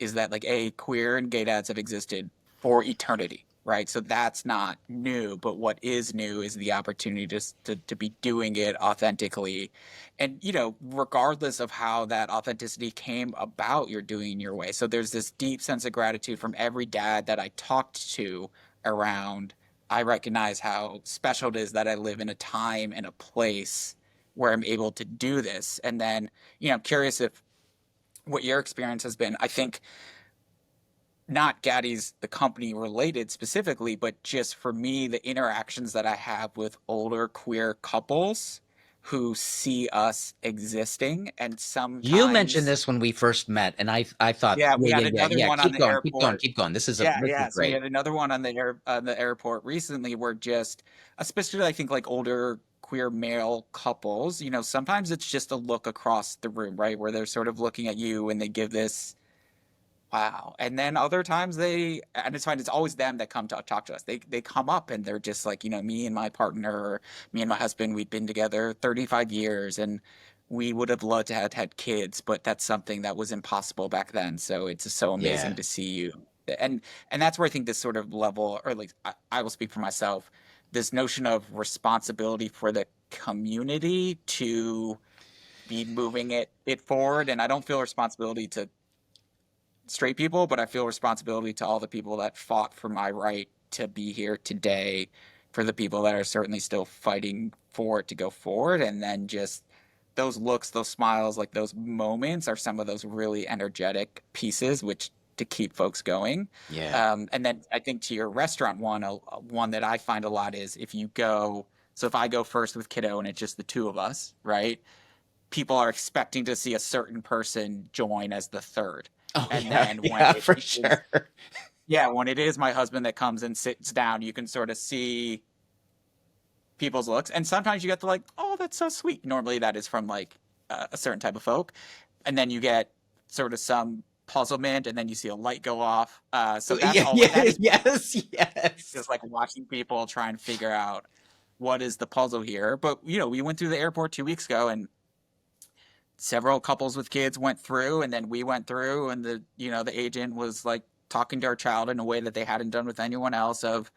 is that like queer and gay dads have existed for eternity, right? So that's not new, but what is new is the opportunity to be doing it authentically. And regardless of how that authenticity came about, you're doing your way. So there's this deep sense of gratitude from every dad that I talked to around I recognize how special it is that I live in a time and a place where I'm able to do this. And then, I'm curious if what your experience has been. I think not Gaddies, the company related specifically, but just for me, the interactions that I have with older queer couples who see us existing. And You mentioned sometimes, this when we first met, and I thought, yeah, we yeah, had yeah, yeah, another yeah. one on Keep the going, keep going, airport. keep going. Yeah, This is yeah. So we great. had another one on the airport recently where just especially I think like older queer male couples, sometimes it's just a look across the room, right? Where they're sort of looking at you and they give this wow. And then other times and it's fine, it's always them that come to talk to us. They come up and they're just like, me and my partner, or me and my husband, we've been together 35 years and we would have loved to have had kids, but that's something that was impossible back then. So it's just so amazing Yeah. to see you. And that's where I think this sort of level, or like I will speak for myself, this notion of responsibility for the community to be moving it forward. And I don't feel responsibility to straight people, but I feel responsibility to all the people that fought for my right to be here today, for the people that are certainly still fighting for it to go forward. And then just those looks, those smiles, like those moments are some of those really energetic pieces, which to keep folks going. Yeah. And then I think to your restaurant one, one that I find a lot is if you go, so if I go first with kiddo and it's just the two of us, right? People are expecting to see a certain person join as the third. Oh And yeah, then when yeah, it for is, sure. yeah, when it is my husband that comes and sits down, you can sort of see people's looks. And sometimes you get the like, oh, that's so sweet. Normally that is from like a certain type of folk. And then you get sort of some puzzlement and then you see a light go off. So that's Yeah, all, that yeah, is yes, yes. just like watching people try and figure out what is the puzzle here. But, you know, we went through the airport 2 weeks ago and several couples with kids went through and then we went through and the agent was like talking to our child in a way that they hadn't done with anyone else of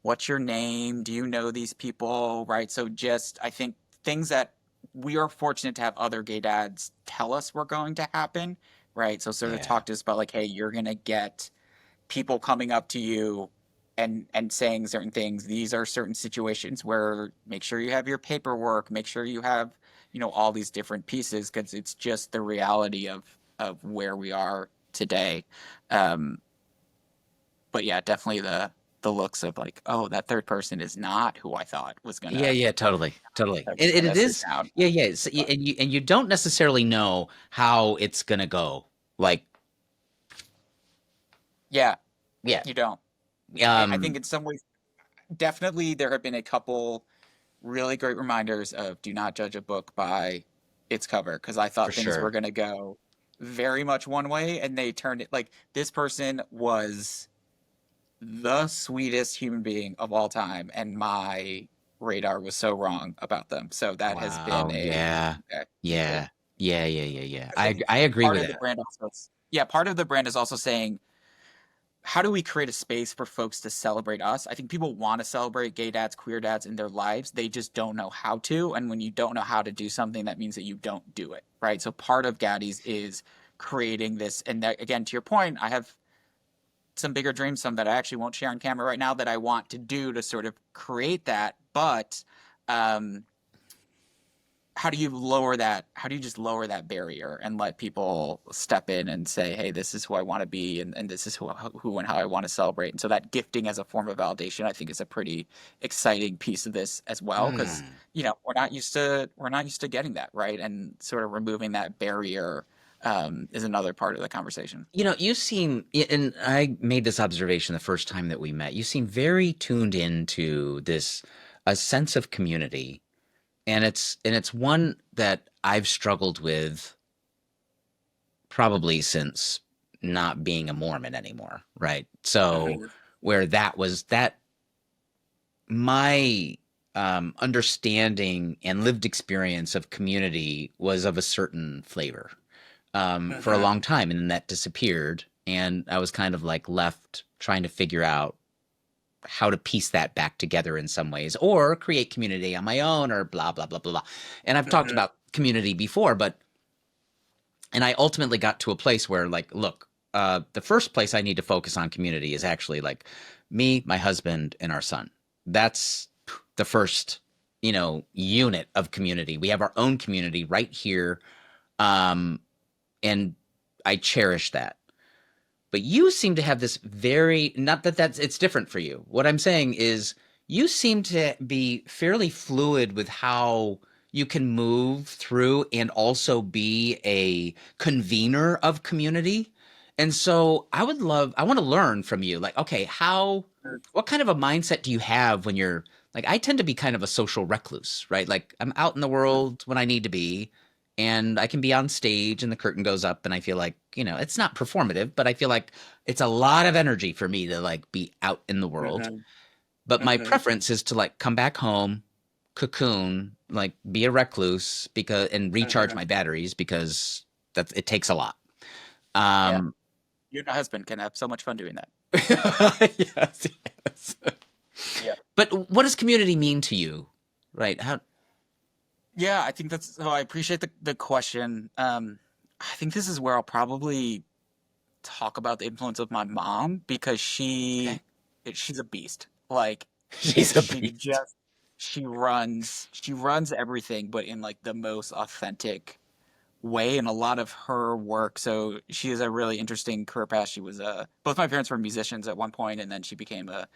what's your name, do you know these people, right? So just I think things that we are fortunate to have other gay dads tell us were going to happen, right? So sort of Yeah. talk to us about like, hey, you're going to get people coming up to you and saying certain things. These are certain situations where make sure you have your paperwork, make sure you have, all these different pieces because it's just the reality of where we are today. Um, but yeah, definitely the looks of like, oh, that third person is not who I thought was Yeah, gonna yeah, totally, totally. that was And gonna it sit is, down. yeah, yeah. But And you don't necessarily know how it's gonna go. Like, yeah, yeah, you don't. I think um, in some ways, definitely there have been a couple really great reminders of do not judge a book by its cover because I for thought things were sure. going to go very much one way and they turned it like this person was the sweetest human being of all time and my radar was so wrong about them. So that has been Wow. Yeah. a Yeah. Yeah. Yeah. Yeah. Yeah. I think I agree part with of the that. brand also yeah, part of the brand is also saying how do we create a space for folks to celebrate us? I think people want to celebrate gay dads, queer dads in their lives. They just don't know how to. And when you don't know how to do something, that means that you don't do it, right? So part of Gaddies is creating this. And that, again, to your point, I have some bigger dreams, some that I actually won't share on camera right now that I want to do to sort of create that. But um, how do you lower that? How do you just lower that barrier and let people step in and say, hey, this is who I want to be and this is who and how I want to celebrate. And so that gifting as a form of validation, I think is a pretty exciting piece of this as well. Cause Hmm. we're not used to getting that, right? And sort of removing that barrier is another part of the conversation. You seem, and I made this observation the first time that we met. You seem very tuned into this, a sense of community, and it's one that I've struggled with probably since not being a Mormon anymore, right? So Mhm. where that was that my understanding and lived experience of community was of a certain flavor for a Mhm. long time, and then that disappeared, and I was kind of like left trying to figure out how to piece that back together in some ways, or create community on my own, or blah blah blah blah blah. And I've talked Mhm. about community before, but and I ultimately got to a place where like, look, the first place I need to focus on community is actually like me, my husband, and our son. That's the first, unit of community. We have our own community right here, um, and I cherish that. But you seem to have this very, not that it's different for you. What I'm saying is you seem to be fairly fluid with how you can move through and also be a convener of community. And so I want to learn from you. Like, okay, what kind of a mindset do you have when you're like, I tend to be kind of a social recluse, right? Like, I'm out in the world when I need to be, and I can be on stage and the curtain goes up and I feel like, it's not performative, but I feel like it's a lot of energy for me to like be out in the world. Mhm. But my Mhm. preference is to like come back home, cocoon, like be a recluse and recharge Mhm. my batteries because it takes a lot. Yeah. Um You and your husband can have so much fun doing that. yes, yes. Yeah. But what does community mean to you? Right? How Yeah, I think that's so I appreciate the question. I think this is where I'll probably talk about the influence of my mom because Okay. she's a beast. Like She's a she beast. just she runs everything, but in like the most authentic way. And a lot of her work. So she has a really interesting career path. She was both my parents were musicians at one point, and then she became a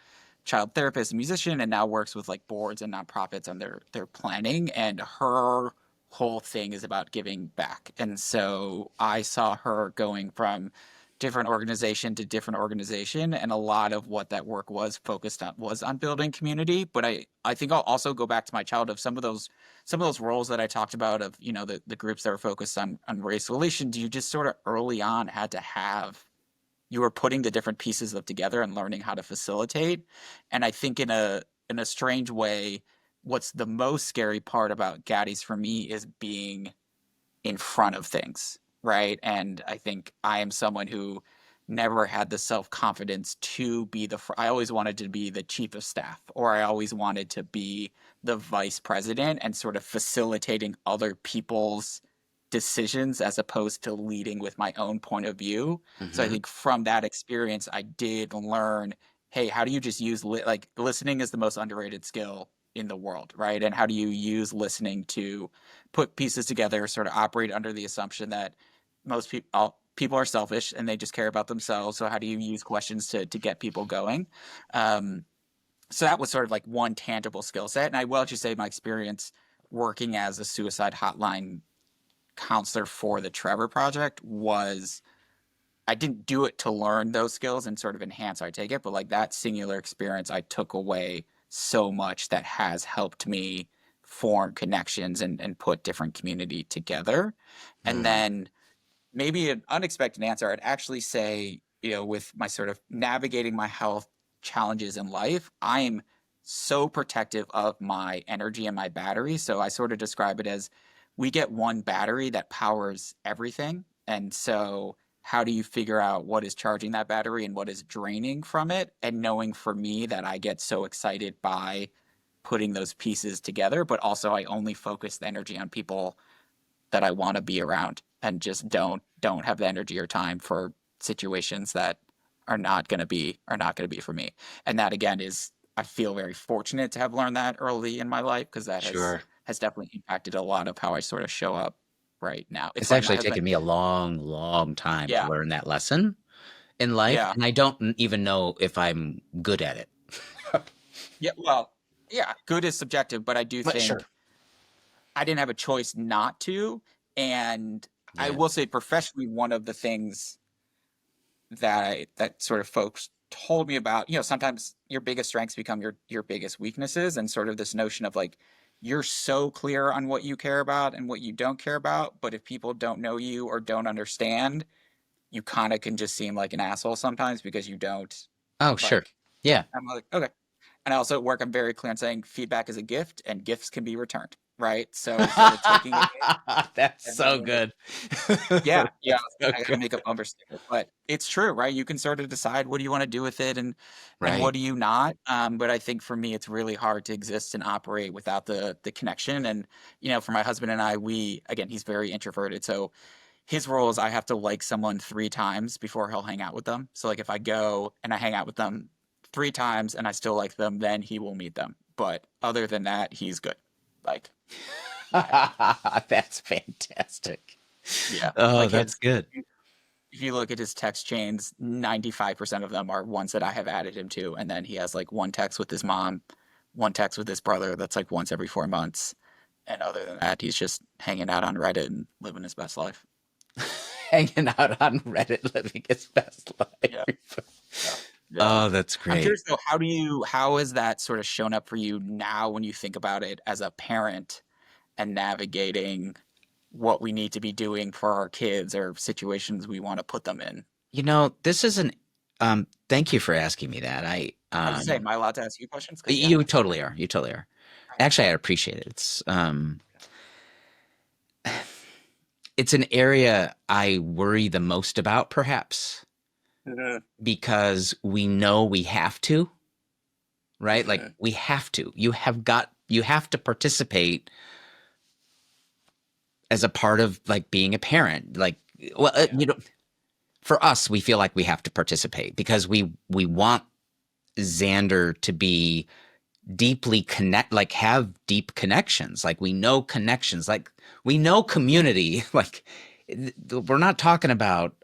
child therapist and musician, and now works with like boards and nonprofits on their planning. And her whole thing is about giving back. And so I saw her going from different organization to different organization, and a lot of what that work was focused on was on building community. But I think I'll also go back to my childhood. Some of those roles that I talked about of, the groups that were focused on race relations, you just sort of early on had to have you were putting the different pieces of together and learning how to facilitate. And I think in a strange way, what's the most scary part about Gaddies for me is being in front of things, right? And I think I am someone who never had the self confidence to be I always wanted to be the chief of staff, or I always wanted to be the vice president and sort of facilitating other people's decisions as opposed to leading with my own point of view. So I Hmm. think from that experience, I did learn, hey, how do you just use like listening is the most underrated skill in the world, right? And how do you use listening to put pieces together, sort of operate under the assumption that most people are selfish and they just care about themselves. So how do you use questions to get people going? Um, so that was sort of like one tangible skill set. And I will actually say my experience working as a suicide hotline counselor for the Trevor Project was I didn't do it to learn those skills and sort of enhance I take it, but like that singular experience, I took away so much that has helped me form connections and put different community together. And Mm. then maybe an unexpected answer, I'd actually say, with my sort of navigating my health challenges in life, I'm so protective of my energy and my battery. So I sort of describe it as we get one battery that powers everything. And so, how do you figure out what is charging that battery and what is draining from it? And knowing for me that I get so excited by putting those pieces together, but also I only focus the energy on people that I want to be around and just don't have the energy or time for situations that are not going to be for me. And that again is I feel very fortunate to have learned that early in my life because that has Sure. has definitely impacted a lot of how I sort of show up right now. It's It's funny, my actually husband. taken me a long, long time to Yeah, learn that lesson in life, yeah, and I don't even know if I'm good at it. yeah. Well, yeah, good is subjective, but I do But sure. think I didn't have a choice not to. And I Yeah. will say professionally, one of the things that sort of folks told me about, sometimes your biggest strengths become your biggest weaknesses, and sort of this notion of like you're so clear on what you care about and what you don't care about, but if people don't know you or don't understand, you kind of can just seem like an asshole sometimes because you don't Oh, sure. like Yeah. I'm like, okay. And I also at work, I'm very clear on saying feedback is a gift and gifts can be returned, right? So sort of taking it That's and so letting it. good. Yeah, yeah. That's so I gotta good. make up bumper sticker, but it's true, right? You can sort of decide what do you want to do with it and Right. what do you not. But I think for me, it's really hard to exist and operate without the connection. And for my husband and I, we again, he's very introverted, so his rule is I have to like someone 3 times before he'll hang out with them. So like if I go and I hang out with them 3 times and I still like them, then he will meet them. But other than that, he's good. Like, yeah, That's fantastic. yeah. Oh, Like that's his good. if you look at his text chains, 95% of them are ones that I have added him to. And then he has like one text with his mom, one text with his brother that's like once every 4 months. And other than that, he's just hanging out on Reddit and living his best life. Hanging out on Reddit, living his best Yeah. life. Yeah. Yeah. Oh, that's I'm great. curious though, how has that sort of shown up for you now when you think about it as a parent and navigating what we need to be doing for our kids or situations we want to put them in? This is an thank you for asking me that. I was just saying, am I allowed to ask you questions? Because yeah, You totally are. You totally are. Actually, I appreciate it. It's an area I worry the most about, perhaps, Mhm, because we know we have to, right? Like mhm, we have to. You have to participate as a part of like being a parent. Like, well, Yeah. you know, for us, we feel like we have to participate because we want Xander to be deeply like have deep connections. Like we know connections, like we know community. Like we're not talking about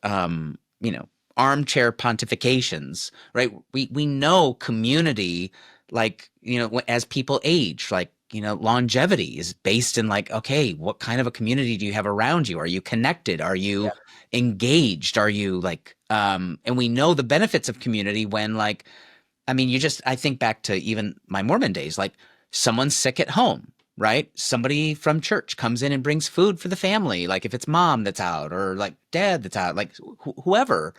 you know, armchair pontifications, right? We know community, like, you know, as people age, like, you know, longevity is based in like, okay, what kind of a community do you have around you? Are you connected? Are you Yeah. engaged? Are you like and we know the benefits of community when like, I mean, I think back to even my Mormon days, like someone's sick at home, right? Somebody from church comes in and brings food for the family. Like if it's mom that's out or like dad that's out, like whoever,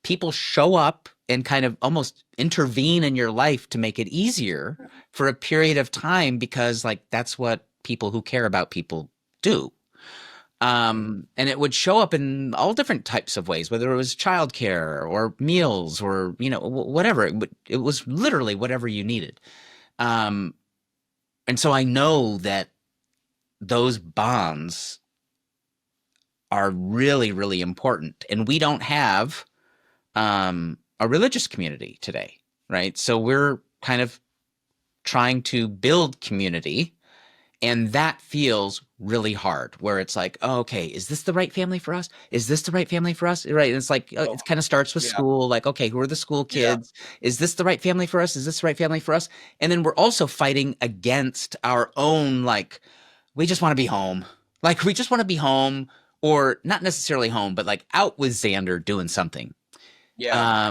people show up and kind of almost intervene in your life to make it easier for a period of time because like that's what people who care about people do. And it would show up in all different types of ways, whether it was childcare or meals or, you know, whatever. It was literally whatever you needed. Um, and so I know that those bonds are really, really important. And we don't have a religious community today, right? So we're kind of trying to build community. And that feels really hard where it's like, oh, okay, is this the right family for us? Is this the right family for us? Right. And it's like, Oh, it kind of starts with yeah. school. Like, okay, who are the school Yeah. kids? Is this the right family for us? Is this the right family for us? And then we're also fighting against our own, like, we just want to be home. Like, we just want to be home or not necessarily home, but like out with Xander doing something. Yeah.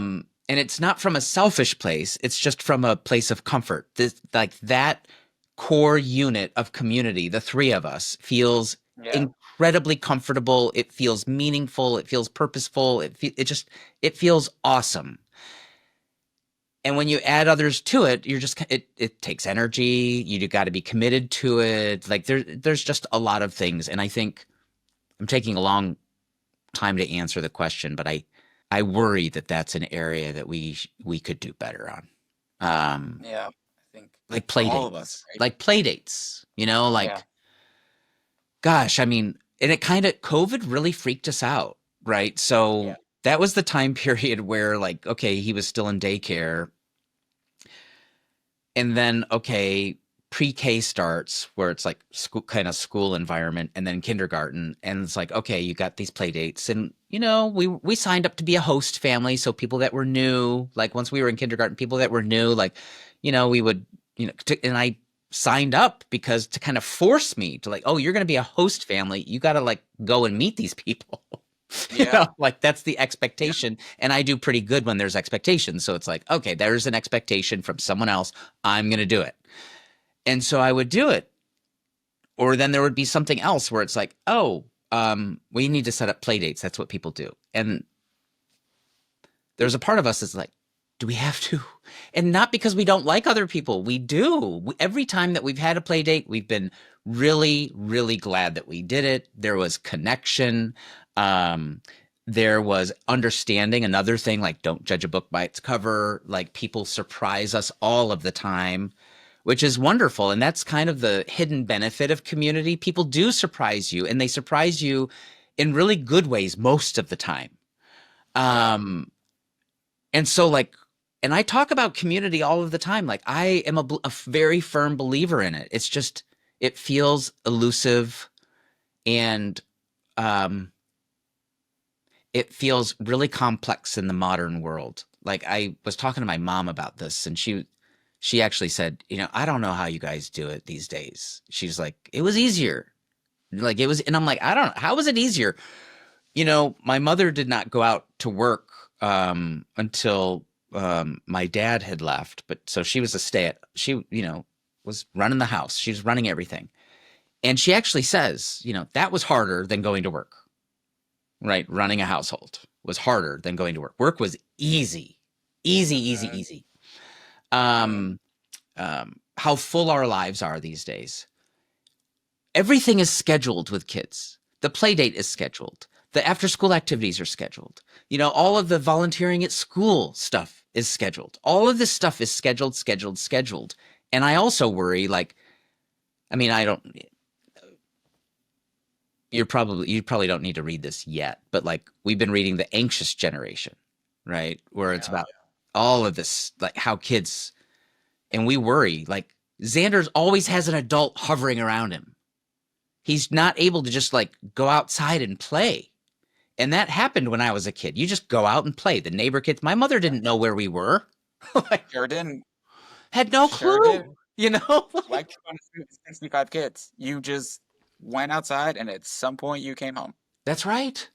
And it's not from a selfish place. It's just from a place of comfort. This, like that core unit of community, the three of us, feels Yeah. incredibly comfortable. It feels meaningful. It feels purposeful. It feels awesome. And when you add others to it, it takes energy. You got to be committed to it. Like there's just a lot of things. And I think I'm taking a long time to answer the question, but I worry that that's an area that we could do better on. Yeah. I think Like play all of us, dates, right? like play dates, you know, Yeah. like, gosh, I mean, and it kind of, COVID really freaked us out, right? Yeah. So that was the time period where like, okay, he was still in daycare. And then, okay, pre-K starts where it's like school, kind of school environment, and then kindergarten. And it's like, okay, you got these play dates. And, you know, we signed up to be a host family. So people that were new, like once we were in kindergarten, people that were new, like, you know, we would, you know, and I signed up because to kind of force me to like, oh, you're going to be a host family. You got to like go and meet these people. You Yeah. know, like that's the Yeah. expectation. And I do pretty good when there's expectations. So it's like, okay, there's an expectation from someone else. I'm going to do it. And so I would do it. Or then there would be something else where it's like, oh, we need to set up play dates. That's what people do. And there's a part of us that's like, do we have to? And not because we don't like other people. We do. Every time that we've had a play date, we've been really, really glad that we did it. There was connection. There was understanding. Another thing, like don't judge a book by its cover. Like people surprise us all of the time, which is wonderful. And that's kind of the hidden benefit of community. People do surprise you, and they surprise you in really good ways most of the time. Yeah. And so like, and I talk about community all of the time. Like I am a very firm believer in it. It's just, it feels elusive, and um, it feels really complex in the modern world. Like I was talking to my mom about this, and she actually said, you know, I don't know how you guys do it these days. She's like, it was easier. Like it was, and I'm like, I don't know. How was it easier? You know, my mother did not go out to work until my dad had left. But so she was she, you know, was running the house. She was running everything. And she actually says, you know, that was harder than going to work, right? Running a household was harder than going to work. Work was easy, easy, easy, Mhm. easy. Mhm. Um, how full our lives are these days. Everything is scheduled with kids. The play date is scheduled. The after school activities are scheduled. You know, all of the volunteering at school stuff is scheduled. All of this stuff is scheduled, scheduled, scheduled. And I also worry, like, I mean, I don't, you probably don't need to read this yet, but like we've been reading The Anxious Generation, right? Where it's Yeah. about all of this, like how kids, and we worry, like Xander's always has an adult hovering around him. He's not able to just like go outside and play. And that happened when I was a kid. You just go out and play. The neighbor kids, my mother didn't know where we were. Like, Sure didn't. had no Sure clue, did. you know? Like 65 kids. You just went outside and at some point you came home. That's right.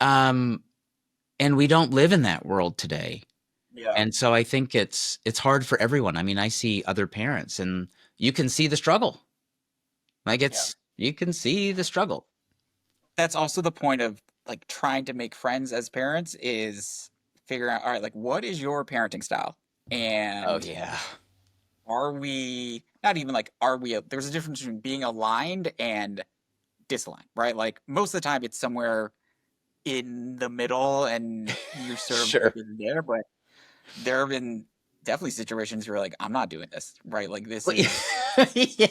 Um, and we don't live in that world today. Yeah. And so I think it's hard for everyone. I mean, I see other parents and you can see the struggle. Like you can see the struggle. That's also the point of like trying to make friends as parents is figuring out, all right, like what is your parenting style? Oh And yeah. are we not even like are we there's a difference between being aligned and disaligned, right? Like most of the time it's somewhere in the middle and you're sort of Sure. there, but there have been definitely situations where like I'm not doing this, right? Like this Well, is yeah.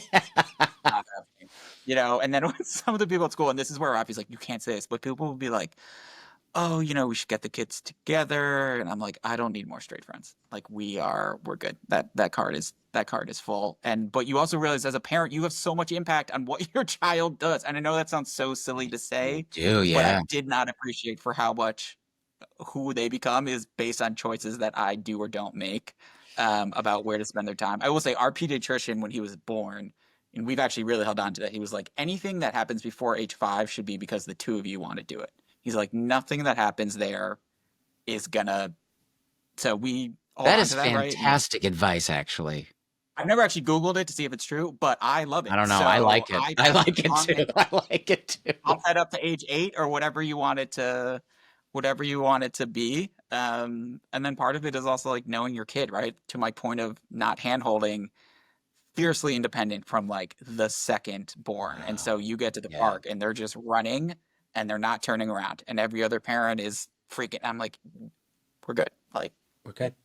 not happening. And then when some of the people at school, and this is where Rafi's like, you can't say this, but people will be like, oh, we should get the kids together, and I'm like, I don't need more straight friends. Like we're good. That card is full. But you also realize as a parent, you have so much impact on what your child does. And I know that sounds so silly to say, Do but yeah. I did not appreciate for how much who they become is based on choices that I do or don't make about where to spend their time. I will say our pediatrician, when he was born, and we've actually really held on to that, he was like, anything that happens before age 5 should be because the two of you want to do it. He's like, nothing that happens there is gonna. So we hold That on is to that, right? fantastic advice, actually. I've never actually Googled it to see if it's true, but I love it. I don't know. So I like it. I like it on too. I like it too. I'll set up to age 8 or whatever you want it to be. And then part of it is also like knowing your kid, right? To my point of not handholding, fiercely independent from like the second born. And so you get to the Yeah. park and they're just running and they're not turning around. And every other parent is freaking. I'm like, we're good. Like, We're good.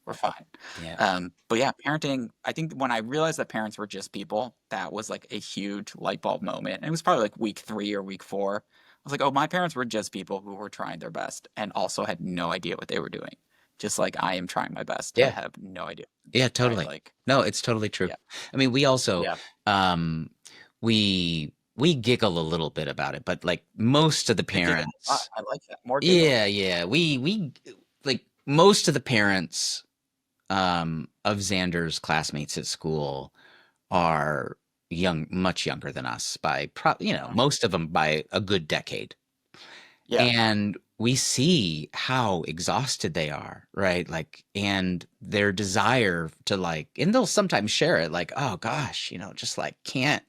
we're fine. Yeah. But yeah, parenting, I think when I realized that parents were just people, that was like a huge light bulb moment. And it was probably like week 3 or week 4. I was like, oh, my parents were just people who were trying their best and also had no idea what they were doing. Just like I am trying my best to Yeah. have no idea. Yeah, Right? totally. Like, No, it's totally true. yeah. I mean, we also Yeah. we giggle a little bit about it, but like most of the I giggle a lot. parents, I like that. More giggle. yeah, we like most of the parents of Xander's classmates at school are much younger than us by most of them by a good decade. Yeah. And we see how exhausted they are, right? Like, and their desire to like, and they'll sometimes share it like, oh gosh, just like can't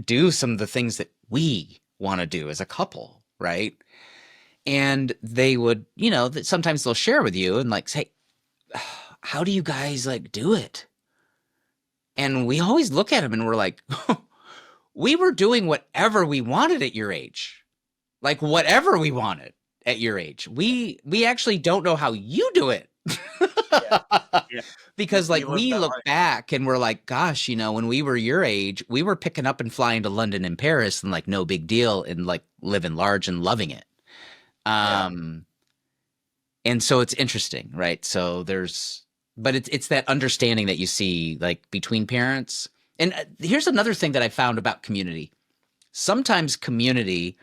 do some of the things that we want to do as a couple, right? And they would, that sometimes they'll share with you and like say, how do you guys like do it? And we always look at them and we're like, we were doing whatever we wanted at your age. Like whatever we wanted at your age. We actually don't know how you do it. Yeah. Yeah. Because like live we that look life. back and we're like, gosh, when we were your age, we were picking up and flying to London and Paris and like no big deal and like living large and loving it. Yeah. And so it's interesting, right? So but it's that understanding that you see like between parents. And here's another thing that I found about community. Sometimes community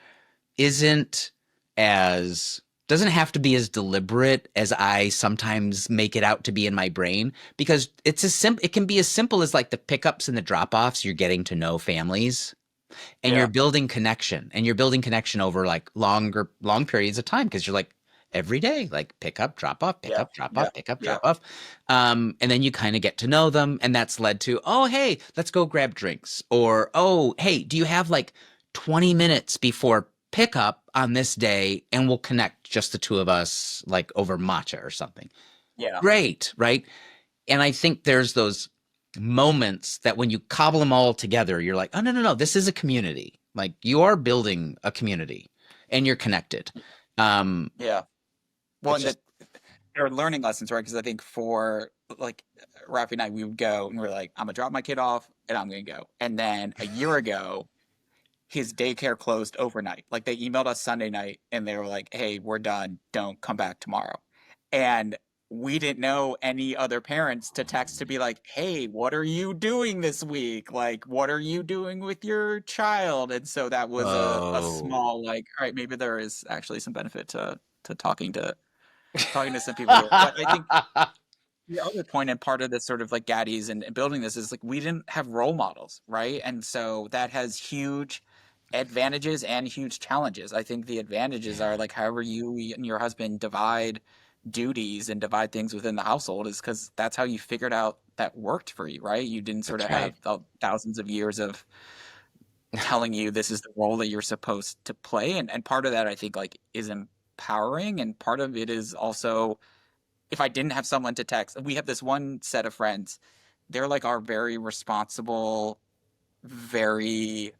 doesn't have to be as deliberate as I sometimes make it out to be in my brain, because it can be as simple as like the pickups and the drop-offs. You're getting to know families and Yeah. you're building connection over like long periods of time. Cause you're like every day, like pick up, drop off, pick Yeah. up, drop Yeah. off, pick up, Yeah. drop off. And then you kind of get to know them. And that's led to, oh, hey, let's go grab drinks. Or, oh, hey, do you have like 20 minutes before pickup on this day and we'll connect just the two of us like over matcha or something. Yeah. Great, right? And I think there's those moments that when you cobble them all together, you're like, oh, no, this is a community. Like you are building a community and you're connected. Yeah. Well, It's and there are learning lessons, right? Because I think for like Rafi and I, we would go and we're like, I'm gonna drop my kid off and I'm gonna go. And then a year ago, his daycare closed overnight. Like they emailed us Sunday night and they were like, "Hey, we're done. Don't come back tomorrow." And we didn't know any other parents to text to be like, "Hey, what are you doing this week? Like, what are you doing with your child?" And so that was a Oh, small like, all right, maybe there is actually some benefit to talking to some people here. But I think the other point and part of this sort of like Gaddies and building this is like we didn't have role models, right? And so that has huge advantages and huge challenges. I think the advantages are like however you and your husband divide duties and divide things within the household is because that's how you figured out that worked for you, right? You didn't sort that's of right. have thousands of years of telling you this is the role that you're supposed to play. And part of that I think like is empowering, and part of it is also if I didn't have someone to text, we have this one set of friends. They're like our very responsible, very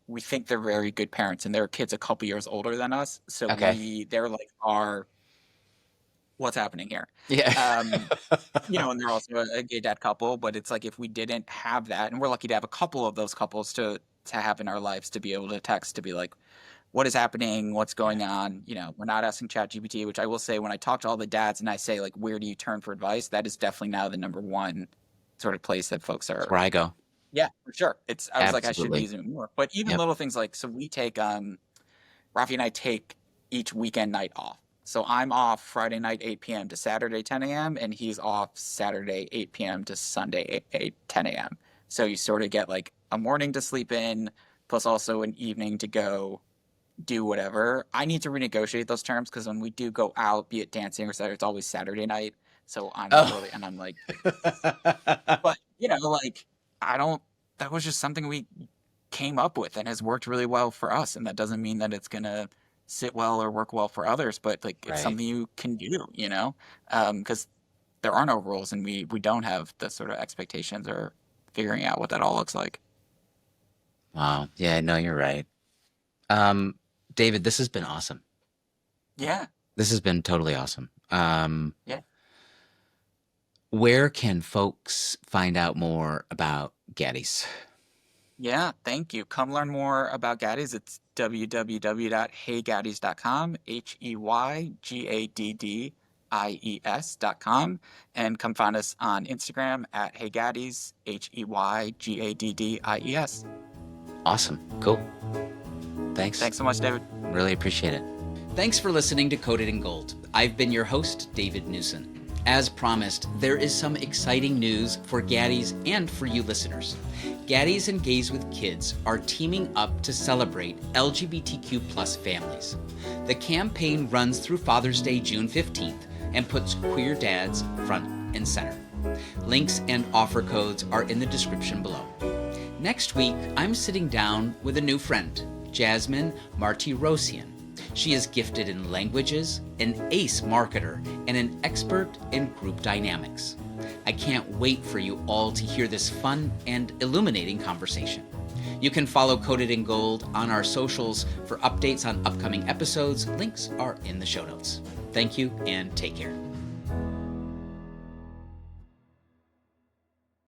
we think they're very good parents, and their kids a couple years older than us. So Okay. they're like our what's happening here. Yeah. And they're also a gay dad couple, but it's like if we didn't have that, and we're lucky to have a couple of those couples to have in our lives to be able to text to be like, what is happening, what's Yeah. going on. We're not asking ChatGPT, which I will say when I talk to all the dads and I say like, where do you turn for advice? That is definitely now the number one sort of place that folks That's are. where I go. Yeah, for sure. I was like, I should be Absolutely. using it more. But even Yep. little things like, so we take Rafi and I take each weekend night off. So I'm off Friday night 8 p.m. to Saturday 10 a.m. and he's off Saturday 8 p.m. to Sunday 10 a.m. So you sort of get like a morning to sleep in, plus also an evening to go do whatever. I need to renegotiate those terms because when we do go out, be it dancing or Saturday, it's always Saturday night. So I'm Oh. early and I'm like, but like I don't, that was just something we came up with and has worked really well for us. And that doesn't mean that it's going to sit well or work well for others, but like it's Right. something you can do, because there are no rules and we don't have the sort of expectations or figuring out what that all looks like. Wow. Yeah, no, you're right. David, this has been awesome. Yeah. This has been totally awesome. Yeah. Where can folks find out more about Gaddies? Yeah, thank you. Come learn more about Gaddies. It's www.heygaddies.com, HeyGaddies.com. And come find us on Instagram at HeyGaddies, HeyGaddies. Awesome. Cool. Thanks. Thanks so much, David. Really appreciate it. Thanks for listening to Coded in Gold. I've been your host, David Newson. As promised, there is some exciting news for Gaddies and for you listeners. Gaddies and Gays with Kids are teaming up to celebrate LGBTQ plus families. The campaign runs through Father's Day, June 15th, and puts queer dads front and center. Links and offer codes are in the description below. Next week, I'm sitting down with a new friend, Jasmine Martirosian. She is gifted in languages, an ace marketer, and an expert in group dynamics. I can't wait for you all to hear this fun and illuminating conversation. You can follow Coded in Gold on our socials for updates on upcoming episodes. Links are in the show notes. Thank you and take care.